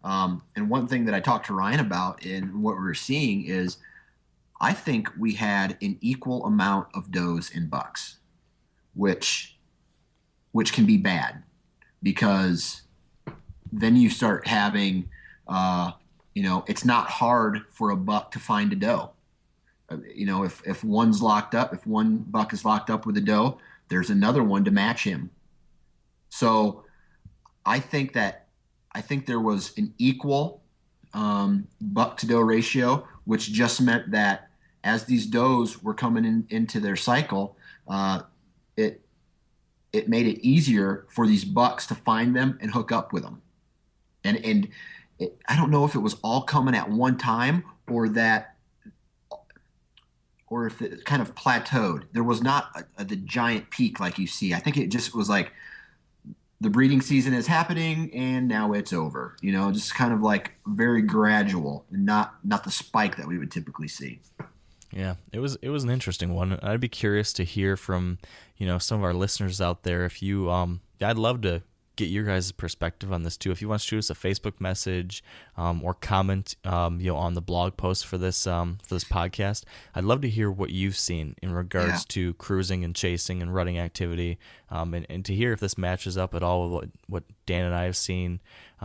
And one thing that I talked to Ryan about in what we were seeing is I think we had an equal amount of does and bucks, which can be bad, because then you start having, it's not hard for a buck to find a doe. If one's locked up, if one buck is locked up with a doe, there's another one to match him. So I think there was an equal buck to doe ratio, which just meant that as these does were coming into their cycle, it made it easier for these bucks to find them and hook up with them. And I don't know if it was all coming at one time or or if it kind of plateaued. There was not the giant peak like you see. I think it just was like the breeding season is happening and now it's over. Just kind of like very gradual and not the spike that we would typically see. Yeah, it was an interesting one. I'd be curious to hear from some of our listeners out there. If you, I'd love to get your guys' perspective on this too. If you want to shoot us a Facebook message or comment, on the blog post for this podcast, I'd love to hear what you've seen in regards to cruising and chasing and running activity, and to hear if this matches up at all with what Dan and I have seen.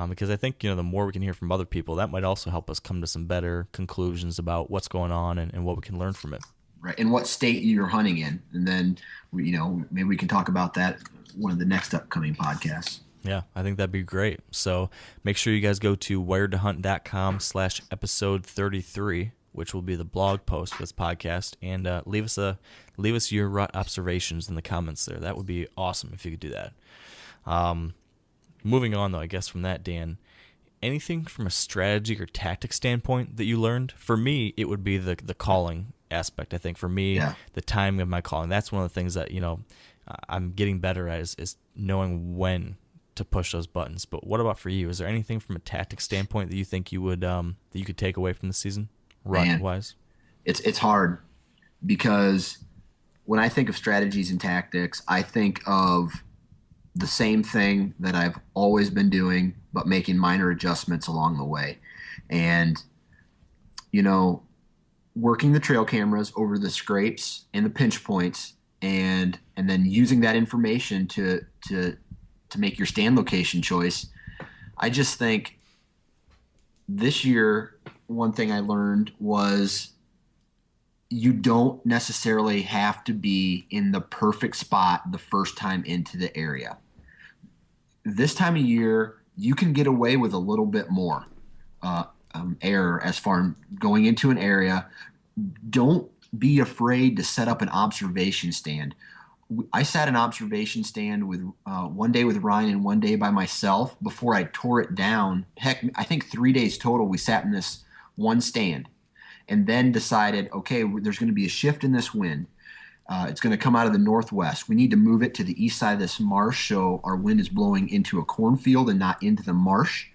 Because I think the more we can hear from other people, that might also help us come to some better conclusions about what's going on and what we can learn from it. Right, and what state you're hunting in, and then maybe we can talk about that one of the next upcoming podcasts. Yeah, I think that'd be great. So make sure you guys go to wiredtohunt.com/episode 33, which will be the blog post for this podcast, and leave us your rut observations in the comments there. That would be awesome if you could do that. Moving on, though, I guess from that, Dan, anything from a strategy or tactic standpoint that you learned? For me, it would be the calling aspect. I think for me, the timing of my calling, that's one of the things that I'm getting better at is knowing when to push those buttons. But what about for you? Is there anything from a tactic standpoint that you think you would that you could take away from the season, run wise? It's hard because when I think of strategies and tactics, I think of the same thing that I've always been doing, but making minor adjustments along the way. And working the trail cameras over the scrapes and the pinch points, and then using that information to make your stand location choice. I just think this year, one thing I learned was you don't necessarily have to be in the perfect spot the first time into the area. This time of year, you can get away with a little bit more error as far as going into an area. Don't be afraid to set up an observation stand. I sat an observation stand with one day with Ryan and one day by myself before I tore it down. Heck, I think 3 days total we sat in this one stand, and then decided, okay, there's going to be a shift in this wind. It's going to come out of the northwest. We need to move it to the east side of this marsh so our wind is blowing into a cornfield and not into the marsh.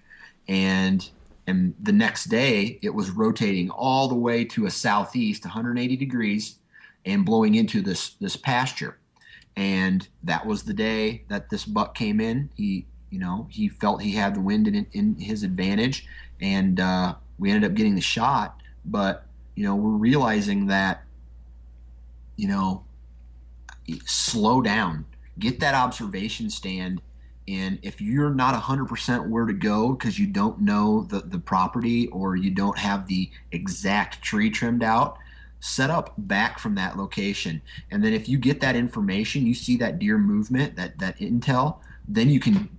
And the next day, it was rotating all the way to a southeast, 180 degrees, and blowing into this pasture. And that was the day that this buck came in. He felt he had the wind in his advantage, and we ended up getting the shot. But we're realizing that slow down, get that observation stand. And if you're not 100% where to go because you don't know the property or you don't have the exact tree trimmed out, set up back from that location. And then if you get that information, you see that deer movement, that intel, then you can,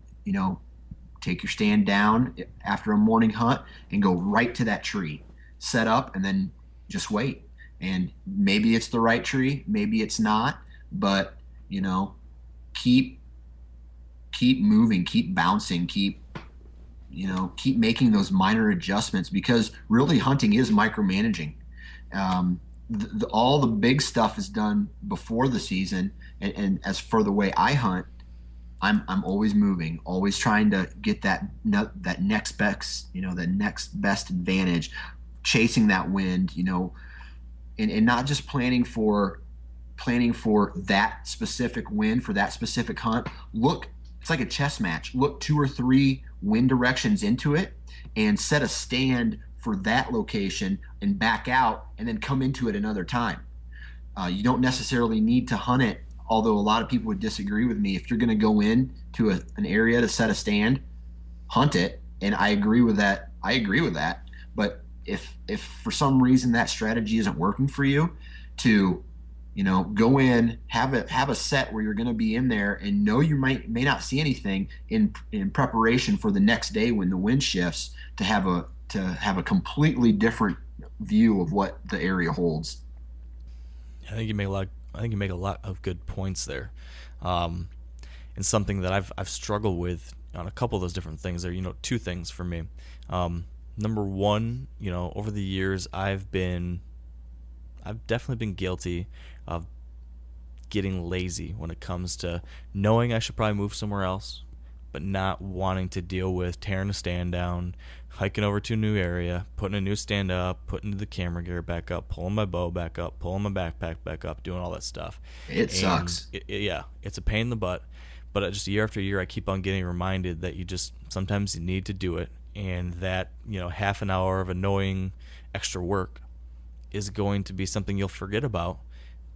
take your stand down after a morning hunt and go right to that tree, set up, and then just wait. And maybe it's the right tree, maybe it's not, but keep moving, keep bouncing, keep making those minor adjustments, because really hunting is micromanaging. All the big stuff is done before the season, and as for the way I hunt, I'm always moving, always trying to get that next best, that next best advantage, chasing that wind, and not just planning for that specific wind for that specific hunt. Look, it's like a chess match. Look 2 or 3 wind directions into it and set a stand for that location and back out and then come into it another time. You don't necessarily need to hunt it, although a lot of people would disagree with me. If you're going to go in to an area to set a stand, hunt it. And I agree with that. But if for some reason that strategy isn't working for you, to go in, have a set where you're going to be in there and know you may not see anything in preparation for the next day when the wind shifts, to have a completely different view of what the area holds. I think you make a lot of good points there, and something that I've struggled with on a couple of those different things. There, 2 things for me. Number one, over the years I've been I've definitely been guilty of getting lazy when it comes to knowing I should probably move somewhere else, but not wanting to deal with tearing a stand down, hiking over to a new area, putting a new stand up, putting the camera gear back up, pulling my bow back up, pulling my backpack back up, doing all that stuff. It sucks. Yeah, it's a pain in the butt. But just year after year, I keep on getting reminded that sometimes you need to do it, and that, half an hour of annoying extra work is going to be something you'll forget about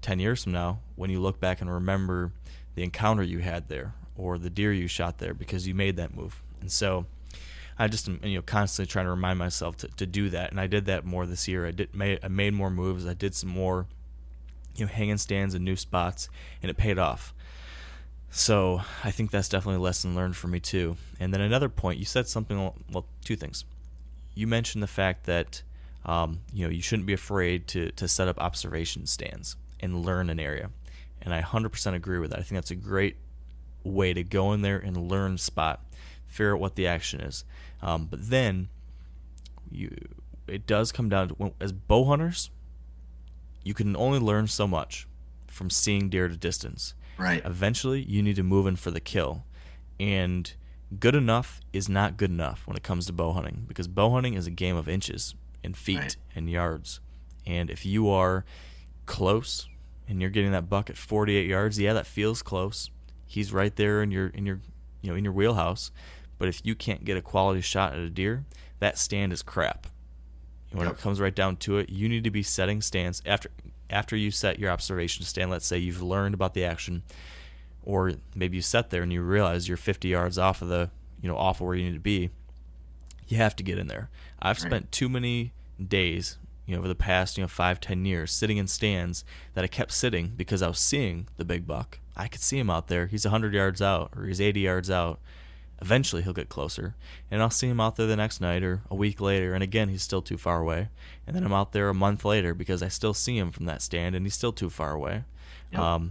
10 years from now when you look back and remember the encounter you had there or the deer you shot there because you made that move. And so I just am, constantly trying to remind myself to do that, and I did that more this year. I made more moves. I did some more, hanging stands in new spots, and it paid off. So I think that's definitely a lesson learned for me too. And then another point, you said something, well, two things. You mentioned the fact that you shouldn't be afraid to set up observation stands and learn an area. And I 100% agree with that. I think that's a great way to go in there and learn spot, figure out what the action is. But then it does come down to, as bow hunters, you can only learn so much from seeing deer at a distance. Right. Eventually, you need to move in for the kill. And good enough is not good enough when it comes to bow hunting, because bow hunting is a game of inches and feet and yards. And if you are close and you're getting that buck at 48 yards, yeah, that feels close. He's right there in your wheelhouse. But if you can't get a quality shot at a deer, that stand is crap. When it comes right down to it, you need to be setting stands after you set your observation stand. Let's say you've learned about the action, or maybe you set there and you realize you're 50 yards off of off of where you need to be. You have to get in there. I've spent too many days, over the past 5-10 years sitting in stands that I kept sitting because I was seeing the big buck. I could see him out there. He's 100 yards out, or he's 80 yards out. Eventually he'll get closer, and I'll see him out there the next night or a week later, and again he's still too far away. And then I'm out there a month later because I still see him from that stand, and he's still too far away. Yep.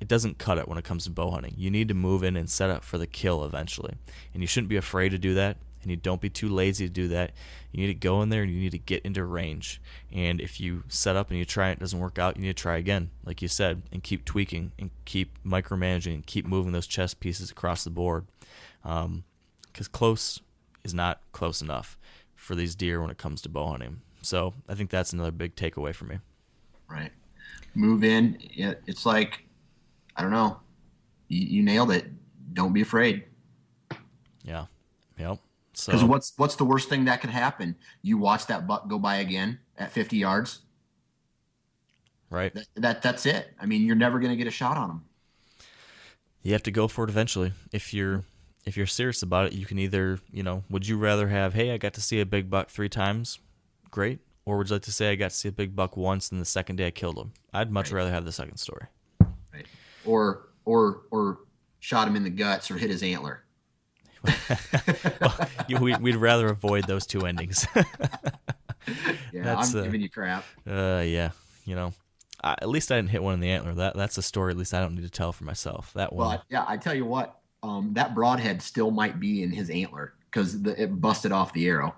It doesn't cut it when it comes to bow hunting. You need to move in and set up for the kill eventually, and you shouldn't be afraid to do that, and you don't be too lazy to do that. You need to go in there and you need to get into range. And if you set up and you try it doesn't work out, you need to try again, like you said, and keep tweaking and keep micromanaging and keep moving those chess pieces across the board. Because close is not close enough for these deer when it comes to bow hunting. So I think that's another big takeaway for me. Right. Move in. It's like, I don't know. You nailed it. Don't be afraid. Yeah. Yep. Because what's the worst thing that could happen? You watch that buck go by again at 50 yards. Right. That's it. I mean, you're never going to get a shot on him. You have to go for it eventually. If you're serious about it, you can either, would you rather have, hey, I got to see a big buck 3 times, great, or would you like to say I got to see a big buck once and the second day I killed him? I'd much rather have the second story. Right. Or shot him in the guts or hit his antler. Well, we'd rather avoid those 2 endings. Yeah, I'm giving you crap. Yeah, at least I didn't hit one in the antler. That's a story at least I don't need to tell for myself. That one. Well, yeah, I tell you what. That broadhead still might be in his antler because it busted off the arrow.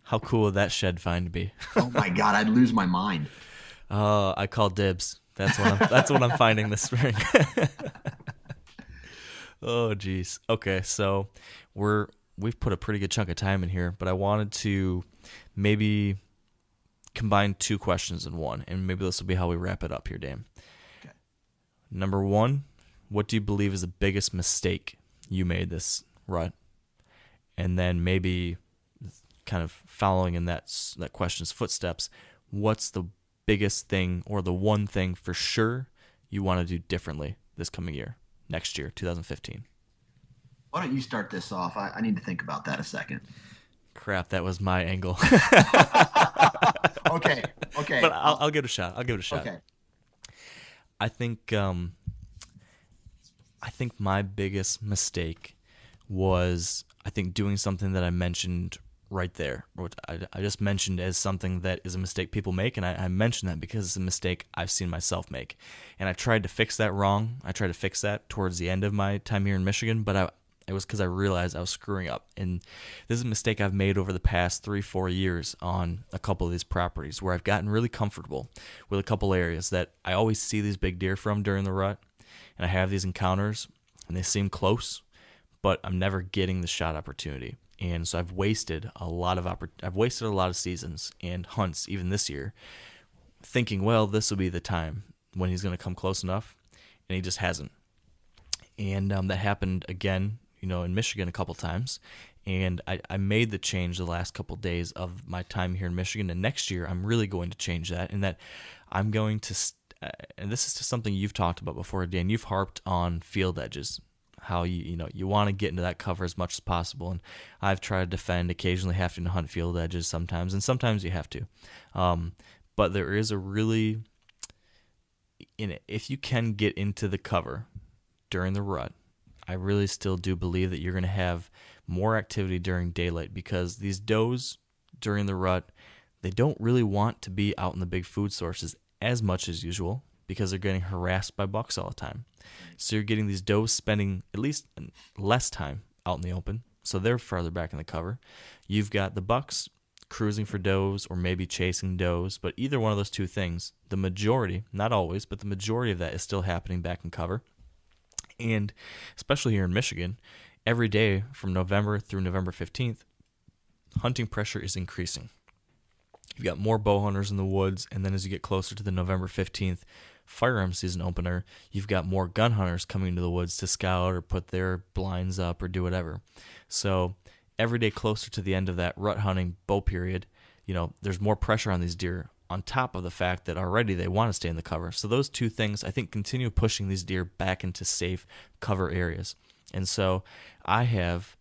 How cool would that shed find be? Oh my God, I'd lose my mind. I call dibs. That's what I'm finding this spring. Oh geez. Okay, so we've put a pretty good chunk of time in here, but I wanted to maybe combine 2 questions in one, and maybe this will be how we wrap it up here, Dan. Okay. Number 1, what do you believe is the biggest mistake you made this rut? And then maybe kind of following in that question's footsteps, what's the biggest thing or the one thing for sure you want to do differently this coming year, next year, 2015? Why don't you start this off? I need to think about that a second. Crap, that was my angle. Okay. But I'll give it a shot. Okay. I think my biggest mistake was, doing something that I mentioned right there. What I just mentioned as something that is a mistake people make, and I mentioned that because it's a mistake I've seen myself make. And I tried to fix that wrong. I tried to fix that towards the end of my time here in Michigan, but It was because I realized I was screwing up. And this is a mistake I've made over the past 3-4 years on a couple of these properties where I've gotten really comfortable with a couple areas that I always see these big deer from during the rut. And I have these encounters and they seem close, but I'm never getting the shot opportunity. And so I've wasted a lot of seasons and hunts even this year thinking, well, this will be the time when he's going to come close enough, and he just hasn't. And that happened again, in Michigan a couple times. And I made the change the last couple days of my time here in Michigan. And next year, I'm really going to change that. And that I'm going to, and this is just something you've talked about before, Dan. You've harped on field edges, how you want to get into that cover as much as possible. And I've tried to defend, occasionally having to hunt field edges sometimes, and sometimes you have to. But there is a really, if you can get into the cover during the rut, I really still do believe that you're going to have more activity during daylight, because these does during the rut, they don't really want to be out in the big food sources as much as usual because they're getting harassed by bucks all the time. So you're getting these does spending at least less time out in the open, so they're farther back in the cover. You've got the bucks cruising for does or maybe chasing does, but either one of those two things, the majority, not always, but the majority of that is still happening back in cover. And especially here in Michigan, every day from November through November 15th, hunting pressure is increasing. You've got more bow hunters in the woods, and then as you get closer to the November 15th firearm season opener, you've got more gun hunters coming into the woods to scout or put their blinds up or do whatever. So every day closer to the end of that rut hunting bow period, there's more pressure on these deer, on top of the fact that already they want to stay in the cover. So those two things, I think, continue pushing these deer back into safe cover areas. And so I have,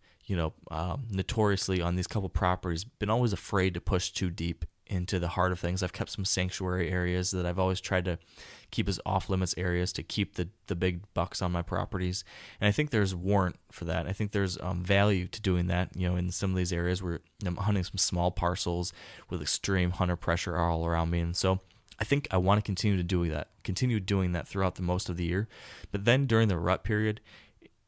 notoriously on these couple properties, been always afraid to push too deep into the heart of things. I've kept some sanctuary areas that I've always tried to keep as off-limits areas to keep the big bucks on my properties. And I think there's warrant for that. I think there's value to doing that, in some of these areas where I'm hunting some small parcels with extreme hunter pressure all around me. And so I think I want to continue doing that throughout the most of the year. But then during the rut period,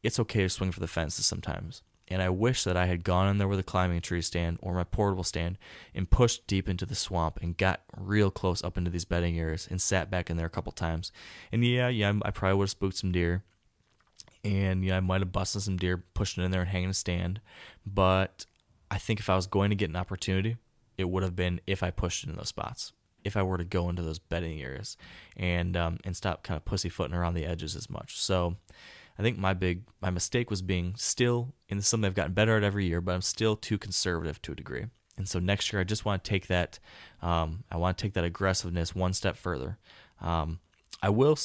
it's okay to swing for the fences sometimes. And I wish that I had gone in there with a climbing tree stand or my portable stand and pushed deep into the swamp and got real close up into these bedding areas and sat back in there a couple times. And I probably would have spooked some deer. And I might have busted some deer pushing it in there and hanging a stand. But I think if I was going to get an opportunity, it would have been if I pushed it in those spots. If I were to go into those bedding areas and stop kind of pussyfooting around the edges as much. So I think my mistake was being still, and this is something I've gotten better at every year, but I'm still too conservative to a degree. And so next year I just want to take that, aggressiveness one step further. I will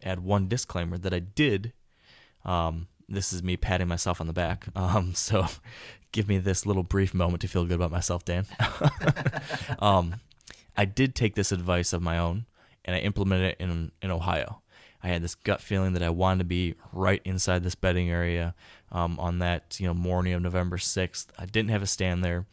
add one disclaimer that I did. This is me patting myself on the back. So give me this little brief moment to feel good about myself, Dan. I did take this advice of my own, and I implemented it in Ohio. I had this gut feeling that I wanted to be right inside this bedding area on that morning of November 6th. I didn't have a stand there.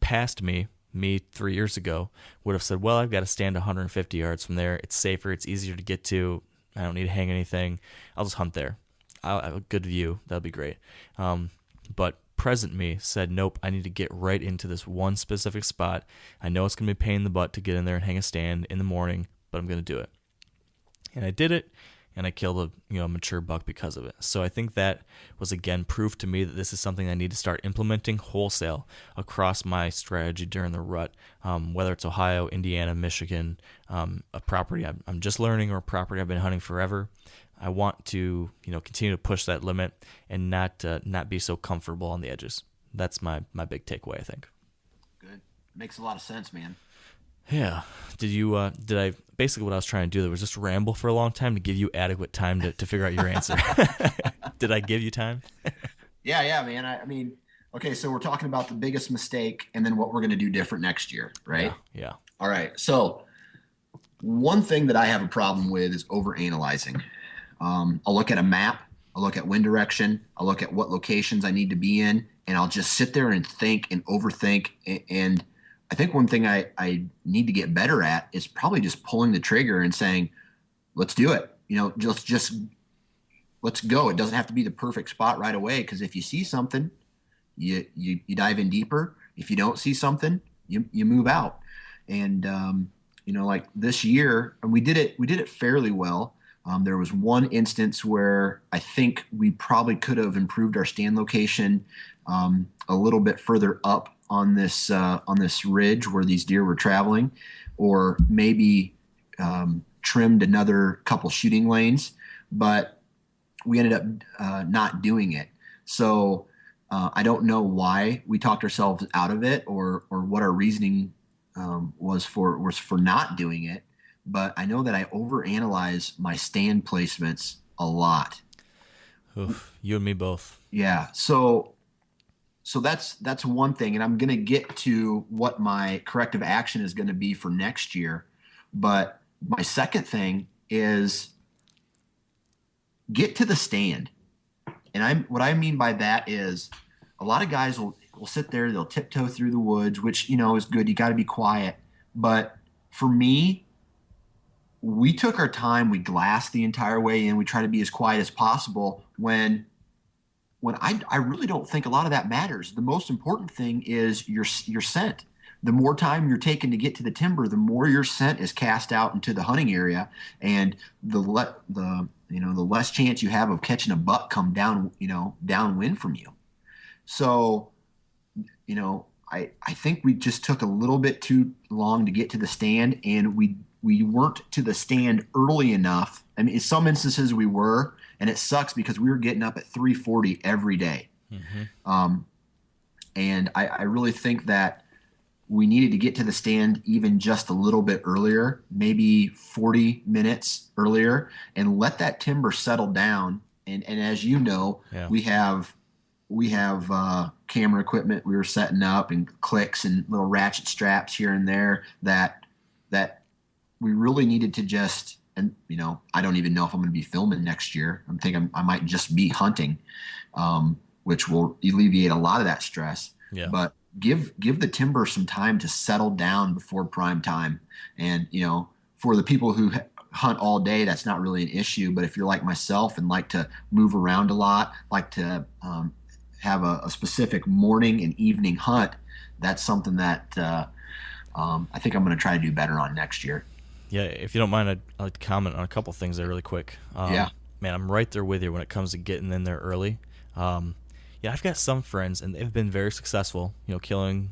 Past me 3 years ago would have said, well, I've got to stand 150 yards from there. It's safer. It's easier to get to. I don't need to hang anything. I'll just hunt there. I'll have a good view. That'll be great. But present me said, nope, I need to get right into this one specific spot. I know it's going to be a pain in the butt to get in there and hang a stand in the morning, but I'm going to do it. And I did it, and I killed a mature buck because of it. So I think that was, again, proof to me that this is something I need to start implementing wholesale across my strategy during the rut, whether it's Ohio, Indiana, Michigan, a property I'm just learning or a property I've been hunting forever. I want to continue to push that limit and not be so comfortable on the edges. That's my big takeaway, I think. Good. Makes a lot of sense, man. Yeah. Did I basically what I was trying to do there was just ramble for a long time to give you adequate time to figure out your answer. Did I give you time? Yeah, man. I mean, okay, so we're talking about the biggest mistake and then what we're going to do different next year, right? Yeah. All right. So one thing that I have a problem with is overanalyzing. I'll look at a map. I'll look at wind direction. I'll look at what locations I need to be in, and I'll just sit there and think and overthink. And I think one thing I need to get better at is probably just pulling the trigger and saying, let's do it. Let's let's go. It doesn't have to be the perfect spot right away, because if you see something, you dive in deeper. If you don't see something, you move out. And like this year, and we did it fairly well. There was one instance where I think we probably could have improved our stand location a little bit further up on this ridge where these deer were traveling, or maybe trimmed another couple shooting lanes, but we ended up not doing it. So I don't know why we talked ourselves out of it, or what our reasoning was for not doing it. But I know that I overanalyze my stand placements a lot. Oof, you and me both. Yeah. So that's one thing, and I'm going to get to what my corrective action is going to be for next year. But my second thing is get to the stand. And what I mean by that is a lot of guys will sit there, they'll tiptoe through the woods, which, is good. You got to be quiet. But for me, we took our time. We glassed the entire way in. We try to be as quiet as possible when I really don't think a lot of that matters. The most important thing is your scent. The more time you're taking to get to the timber, the more your scent is cast out into the hunting area, and the less chance you have of catching a buck come down, downwind from you. So, I think we just took a little bit too long to get to the stand, and we weren't to the stand early enough. I mean, in some instances we were, and it sucks because we were getting up at 3:40 every day. Mm-hmm. And I really think that we needed to get to the stand even just a little bit earlier, maybe 40 minutes earlier, and let that timber settle down. And as you know, yeah, we have camera equipment we were setting up, and clicks and little ratchet straps here and there that we really needed to just, and I don't even know if I'm going to be filming next year. I'm thinking I might just be hunting, which will alleviate a lot of that stress. Yeah. But give the timber some time to settle down before prime time. And for the people who hunt all day, that's not really an issue. But if you're like myself and like to move around a lot, like to have a specific morning and evening hunt, that's something that I think I'm going to try to do better on next year. Yeah, if you don't mind, I'd like to comment on a couple things there really quick. Yeah. Man, I'm right there with you when it comes to getting in there early. Yeah, I've got some friends, and they've been very successful, killing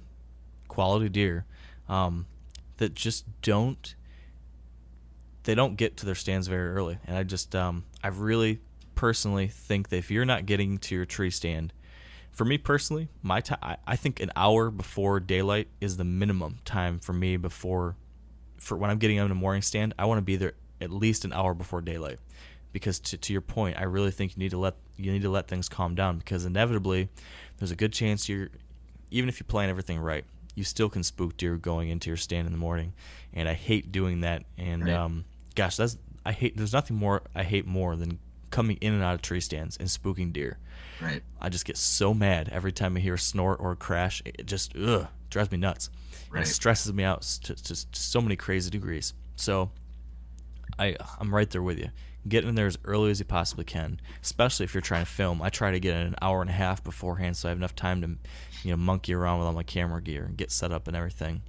quality deer, that just don't get to their stands very early. And I really personally think that if you're not getting to your tree stand, for me personally, I think an hour before daylight is the minimum time for me for when I'm getting on a morning stand. I want to be there at least an hour before daylight, because to your point, I really think you need to let things calm down, because inevitably there's a good chance even if you plan everything right, you still can spook deer going into your stand in the morning. And I hate doing that. And right. There's nothing more I hate more than coming in and out of tree stands and spooking deer. Right. I just get so mad every time I hear a snort or a crash. It just drives me nuts. Right. And it stresses me out to so many crazy degrees. So I'm right there with you. Get in there as early as you possibly can, especially if you're trying to film. I try to get in an hour and a half beforehand, so I have enough time to monkey around with all my camera gear and get set up and everything.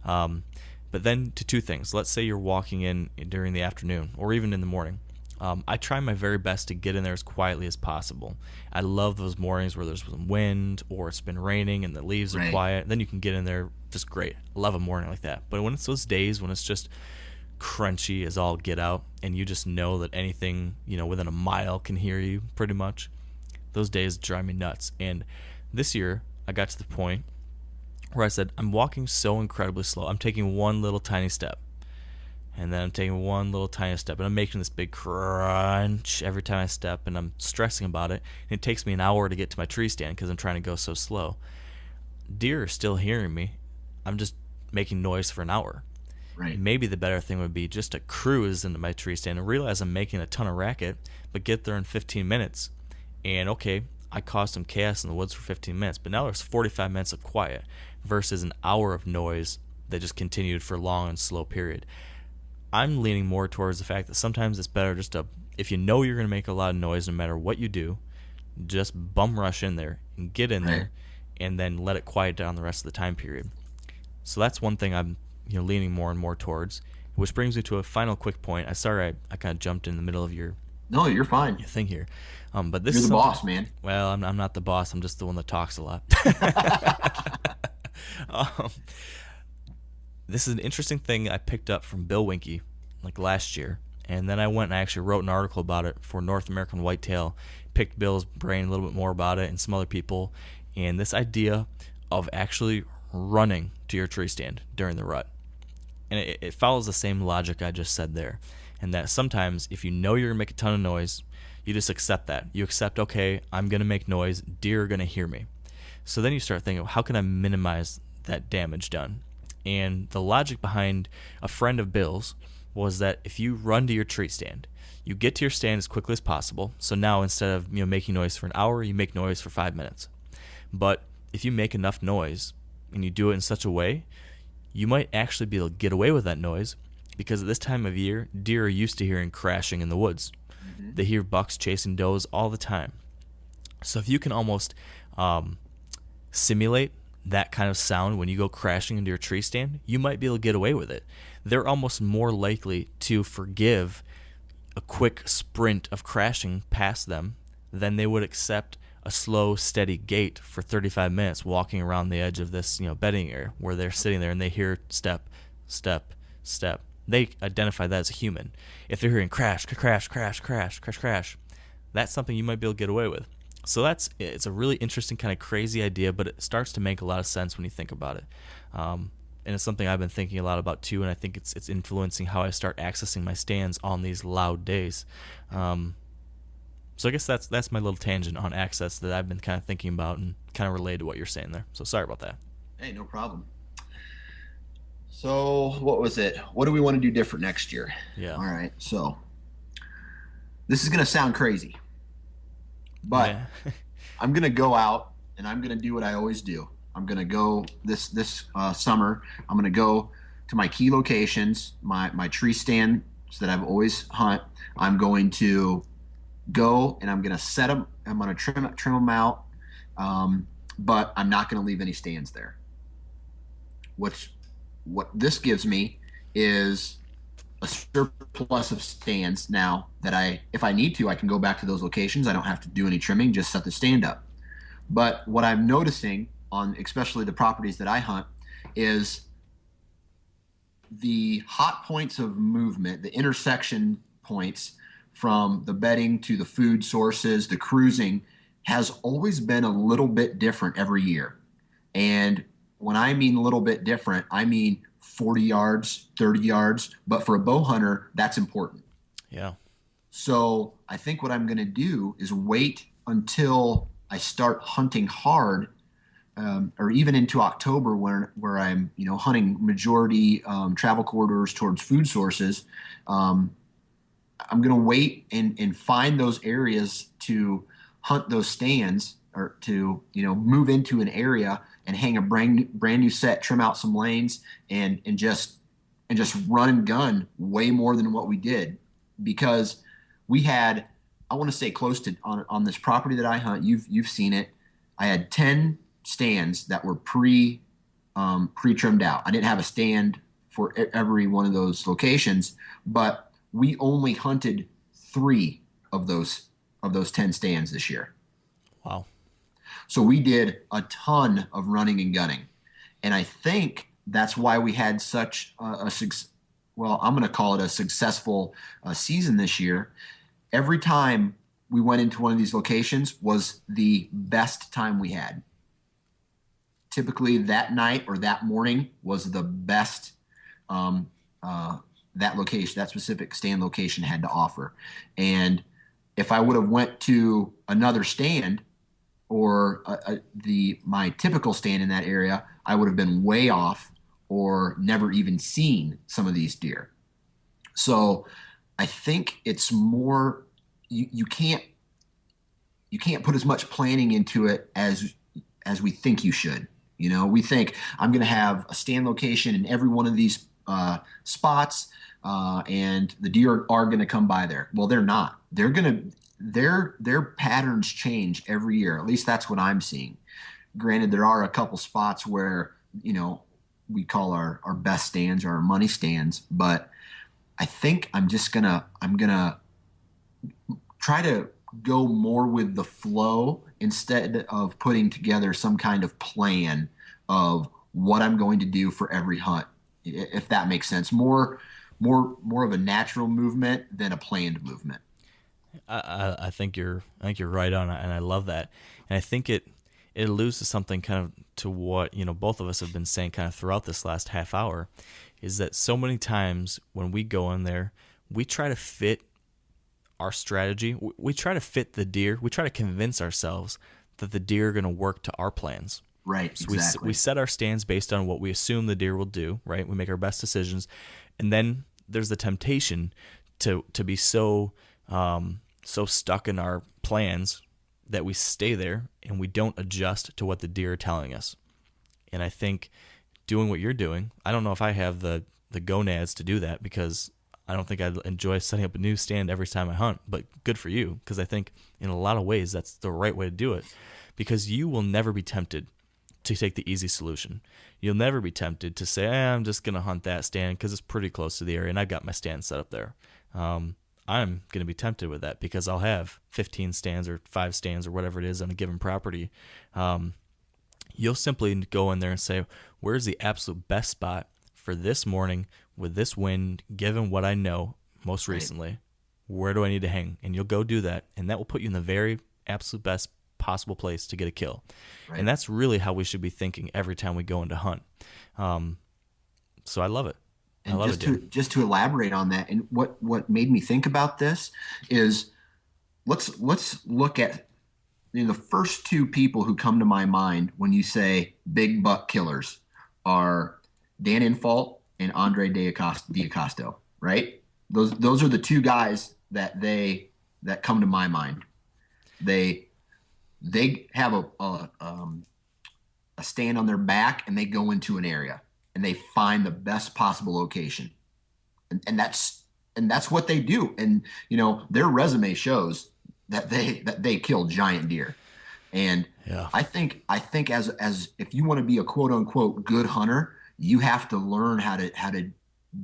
But then to two things. Let's say you're walking in during the afternoon or even in the morning. I try my very best to get in there as quietly as possible. I love those mornings where there's some wind or it's been raining and the leaves are quiet. Then you can get in there just great. I love a morning like that. But when it's those days when it's just crunchy as all get out, and you just know that anything within a mile can hear you pretty much, those days drive me nuts. And this year I got to the point where I said, I'm walking so incredibly slow. I'm taking one little tiny step, and then I'm taking one little tiny step, and I'm making this big crunch every time I step, and I'm stressing about it. And it takes me an hour to get to my tree stand because I'm trying to go so slow. Deer are still hearing me. I'm just making noise for an hour. Right. Maybe the better thing would be just to cruise into my tree stand and realize I'm making a ton of racket, but get there in 15 minutes. And okay, I caused some chaos in the woods for 15 minutes, but now there's 45 minutes of quiet versus an hour of noise that just continued for a long and slow period. I'm leaning more towards the fact that sometimes it's better just to if you know you're going to make a lot of noise no matter what you do, just bum rush in there and get in there, and then let it quiet down the rest of the time period. So that's one thing I'm leaning more and more towards, which brings me to a final quick point. I kind of jumped in the middle of your No, you're fine. thing here, but this You're is the boss, man. Well, I'm not the boss. I'm just the one that talks a lot. This is an interesting thing I picked up from Bill Winke like last year, and then I went and I actually wrote an article about it for North American Whitetail, picked Bill's brain a little bit more about it and some other people, and this idea of actually running to your tree stand during the rut. And it follows the same logic I just said there, and that sometimes if you know you're going to make a ton of noise, you just accept that. You accept, okay, I'm going to make noise, deer are going to hear me. So then you start thinking, how can I minimize that damage done? And the logic behind a friend of Bill's was that if you run to your tree stand, you get to your stand as quickly as possible. So now instead of making noise for an hour, you make noise for 5 minutes. But if you make enough noise and you do it in such a way, you might actually be able to get away with that noise, because at this time of year, deer are used to hearing crashing in the woods. Mm-hmm. They hear bucks chasing does all the time. So if you can almost simulate that kind of sound when you go crashing into your tree stand, you might be able to get away with it. They're almost more likely to forgive a quick sprint of crashing past them than they would accept a slow, steady gait for 35 minutes walking around the edge of this bedding area where they're sitting there and they hear step, step, step. They identify that as a human. If they're hearing crash, crash, crash, crash, crash, crash, that's something you might be able to get away with. So it's a really interesting kind of crazy idea, but it starts to make a lot of sense when you think about it. And it's something I've been thinking a lot about too, and I think it's influencing how I start accessing my stands on these loud days. So I guess that's my little tangent on access that I've been kind of thinking about and kind of related to what you're saying there. So sorry about that. Hey, no problem. So what was it? What do we want to do different next year? Yeah. All right. So this is going to sound crazy, but I'm going to go out and I'm going to do what I always do. I'm going to go this summer. I'm going to go to my key locations, my tree stands that I've always hunt. I'm going to go and I'm going to set them. I'm going to trim them out, but I'm not going to leave any stands there. What this gives me is a surplus of stands now that if I need to, I can go back to those locations. I don't have to do any trimming, just set the stand up. But what I'm noticing on especially the properties that I hunt is the hot points of movement, the intersection points from the bedding to the food sources, the cruising, has always been a little bit different every year. And when I mean a little bit different, I mean 40 yards, 30 yards. But for a bow hunter, that's important. Yeah. So I think what I'm going to do is wait until I start hunting hard, or even into October where I'm hunting majority travel corridors towards food sources. I'm going to wait and find those areas to hunt those stands, or to move into an area and hang a brand new set, trim out some lanes, and just run and gun way more than what we did, because we had, I want to say close to on this property that I hunt. You've seen it. I had 10 stands that were pre-trimmed out. I didn't have a stand for every one of those locations, but we only hunted 3 of those 10 stands this year. Wow. So we did a ton of running and gunning. And I think that's why we had such I'm going to call it a successful season this year. Every time we went into one of these locations was the best time we had. Typically that night or that morning was the best that location, that specific stand location had to offer. And if I would have went to another stand or my typical stand in that area, I would have been way off or never even seen some of these deer. So I think it's more, you can't put as much planning into it as we think you should. We think I'm going to have a stand location in every one of these spots. and the deer are going to come by there. Well, they're not. They're going to their patterns change every year. At least that's what I'm seeing. Granted, there are a couple spots where, we call our best stands or our money stands, but I think I'm gonna try to go more with the flow instead of putting together some kind of plan of what I'm going to do for every hunt, if that makes sense. More of a natural movement than a planned movement. I think you're right on it, and I love that. And I think it alludes to something kind of to what both of us have been saying kind of throughout this last half hour, is that so many times when we go in there, we try to fit our strategy. We try to fit the deer. We try to convince ourselves that the deer are going to work to our plans. Right, so exactly. We set our stands based on what we assume the deer will do, right? We make our best decisions. And then there's the temptation to be so stuck in our plans that we stay there and we don't adjust to what the deer are telling us. And I think doing what you're doing, I don't know if I have the gonads to do that, because I don't think I'd enjoy setting up a new stand every time I hunt, but good for you, because I think in a lot of ways that's the right way to do it, because you will never be tempted to take the easy solution. You'll never be tempted to say, I'm just going to hunt that stand because it's pretty close to the area and I've got my stand set up there. I'm going to be tempted with that because I'll have 15 stands or 5 stands or whatever it is on a given property. You'll simply go in there and say, where's the absolute best spot for this morning with this wind, given what I know most recently? Where do I need to hang? And you'll go do that, and that will put you in the very absolute best possible place to get a kill. Right. And that's really how we should be thinking every time we go into hunt. So I love it. And just to elaborate on that, and what made me think about this is let's look at the first 2 people who come to my mind when you say big buck killers are Dan Infalt and Andre D'Acosto, right? Those are the 2 guys that come to my mind. They have a stand on their back and they go into an area and they find the best possible location, and that's what they do. And their resume shows that they kill giant deer. And yeah. I think as if you want to be a quote unquote good hunter, you have to learn how to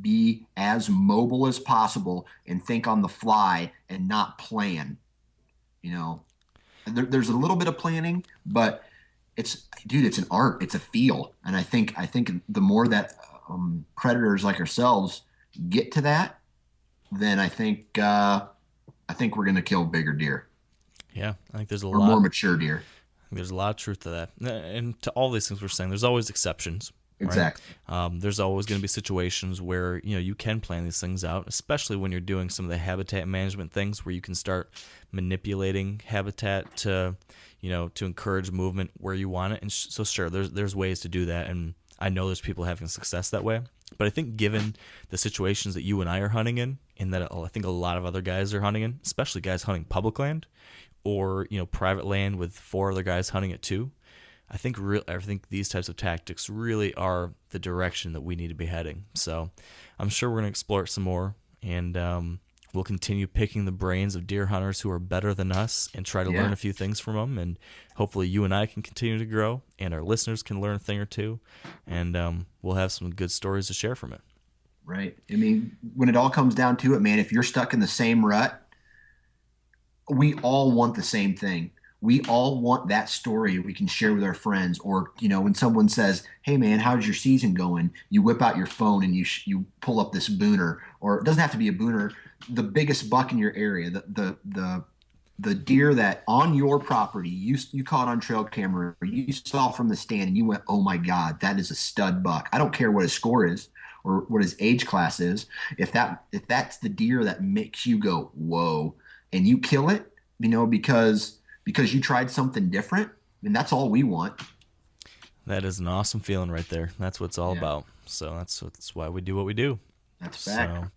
be as mobile as possible and think on the fly and not plan. There's a little bit of planning, but it's an art. It's a feel. And I think the more that predators like ourselves get to that, then I think we're going to kill bigger deer. Yeah, I think there's more mature deer. There's a lot of truth to that. And to all these things we're saying, there's always exceptions. Exactly. Right? There's always going to be situations where you can plan these things out, especially when you're doing some of the habitat management things where you can start manipulating habitat to encourage movement where you want it. And so sure, there's ways to do that, and I know there's people having success that way. But I think given the situations that you and I are hunting in, and that I think a lot of other guys are hunting in, especially guys hunting public land or private land with 4 other guys hunting it too, I think these types of tactics really are the direction that we need to be heading. So I'm sure we're going to explore it some more, and we'll continue picking the brains of deer hunters who are better than us and try to learn a few things from them. And hopefully you and I can continue to grow, and our listeners can learn a thing or two, and we'll have some good stories to share from it. Right. I mean, when it all comes down to it, man, if you're stuck in the same rut, we all want the same thing. We all want that story we can share with our friends. Or, when someone says, hey, man, how's your season going? You whip out your phone and you pull up this booner, or it doesn't have to be a booner, the biggest buck in your area, the deer that on your property you caught on trail camera, or you saw from the stand and you went, oh, my God, that is a stud buck. I don't care what his score is or what his age class is. If that's the deer that makes you go, whoa, and you kill it, because you tried something different, and that's all we want. That is an awesome feeling right there. That's what it's all about. So that's why we do what we do. That's fact. So,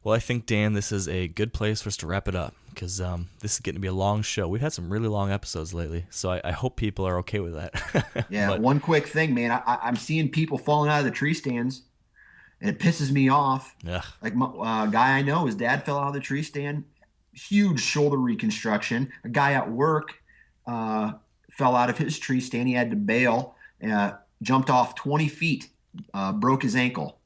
well, I think, Dan, this is a good place for us to wrap it up, because this is getting to be a long show. We've had some really long episodes lately, so I hope people are okay with that. Yeah, one quick thing, man. I'm seeing people falling out of the tree stands, and it pisses me off. Ugh. Like my guy I know, his dad fell out of the tree stand, huge shoulder reconstruction. A guy at work fell out of his tree stand. He had to bail, jumped off 20 feet, broke his ankle.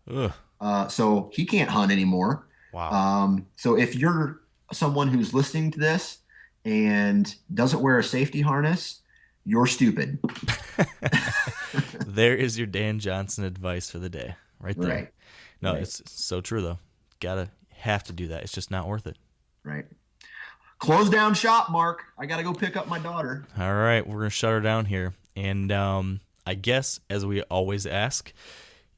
So he can't hunt anymore. Wow. So if you're someone who's listening to this and doesn't wear a safety harness, you're stupid. There is your Dan Johnson advice for the day, right there. Right. No, Right. It's so true though. Have to do that. It's just not worth it. Right. Close down shop, Mark. I got to go pick up my daughter. All right, we're gonna shut her down here, and I guess as we always ask,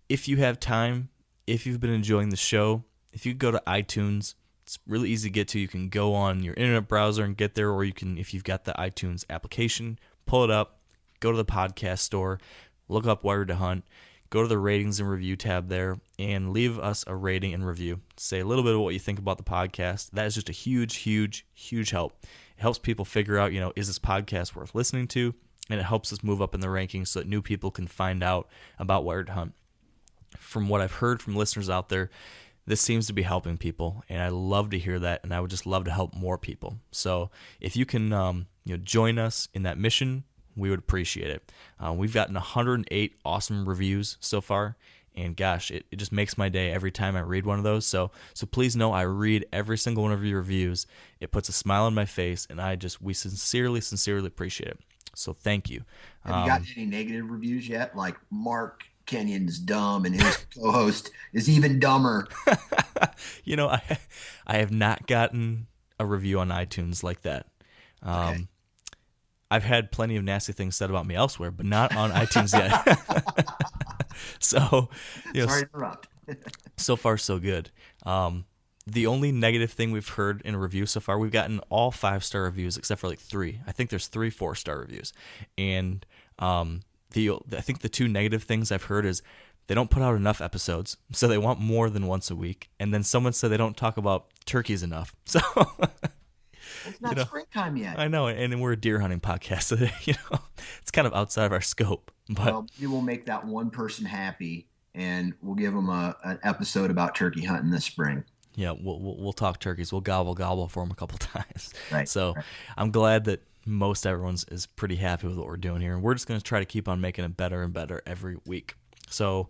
if you have time, if you've been enjoying the show, if you go to iTunes, it's really easy to get to. You can go on your internet browser and get there, or you can, if you've got the iTunes application, pull it up, go to the podcast store, look up Wired to Hunt, go to the ratings and review tab there, and leave us a rating and review. Say a little bit of what you think about the podcast. That is just a huge, huge, huge help. It helps people figure out, is this podcast worth listening to? And it helps us move up in the rankings so that new people can find out about Wired to Hunt. From what I've heard from listeners out there, this seems to be helping people, and I love to hear that, and I would just love to help more people. So if you can join us in that mission, we would appreciate it. We've gotten 108 awesome reviews so far, and gosh, it just makes my day every time I read one of those. So please know I read every single one of your reviews. It puts a smile on my face, and we sincerely, sincerely appreciate it. So thank you. Have you got any negative reviews yet? Like Mark Kenyon's dumb and his co-host is even dumber. I have not gotten a review on iTunes like that. Okay. I've had plenty of nasty things said about me elsewhere, but not on iTunes yet. So, Sorry to interrupt. So far so good. The only negative thing we've heard in a review so far, we've gotten all 5-star reviews except for like 3. I think there's 3 4-star reviews, and I think the 2 negative things I've heard is they don't put out enough episodes, so they want more than once a week. And then someone said they don't talk about turkeys enough. So it's not springtime yet. I know, and we're a deer hunting podcast, so it's kind of outside of our scope. But well, we will make that one person happy, and we'll give them an episode about turkey hunting this spring. Yeah, we'll talk turkeys. We'll gobble for them a couple times. Right. So right. I'm glad that most everyone's is pretty happy with what we're doing here, and we're just going to try to keep on making it better and better every week. So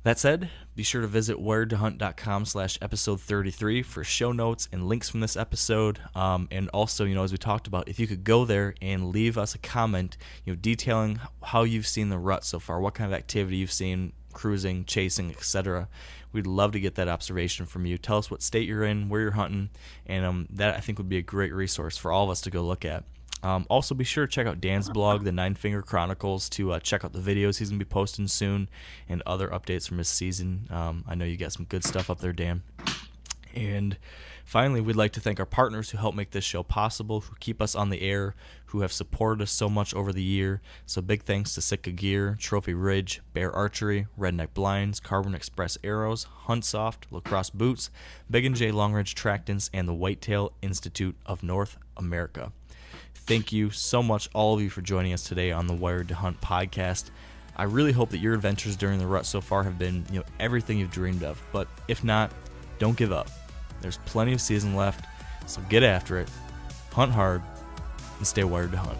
that said, be sure to visit wiredtohunt.com/episode 33 for show notes and links from this episode. And also, as we talked about, if you could go there and leave us a comment, detailing how you've seen the rut so far, what kind of activity you've seen, cruising, chasing, etc. We'd love to get that observation from you. Tell us what state you're in, where you're hunting, and that I think would be a great resource for all of us to go look at. Also, be sure to check out Dan's blog, The Nine Finger Chronicles, to check out the videos he's going to be posting soon and other updates from his season. I know you got some good stuff up there, Dan. And finally, we'd like to thank our partners who help make this show possible, who keep us on the air, who have supported us so much over the year. So big thanks to Sitka Gear, Trophy Ridge, Bear Archery, Redneck Blinds, Carbon Express Arrows, Huntsoft, Lacrosse Boots, Big & J Long Ridge Tractants, and the Whitetail Institute of North America. Thank you so much, all of you, for joining us today on the Wired to Hunt podcast. I really hope that your adventures during the rut so far have been, everything you've dreamed of. But if not, don't give up. There's plenty of season left, so get after it, hunt hard, and stay wired to hunt.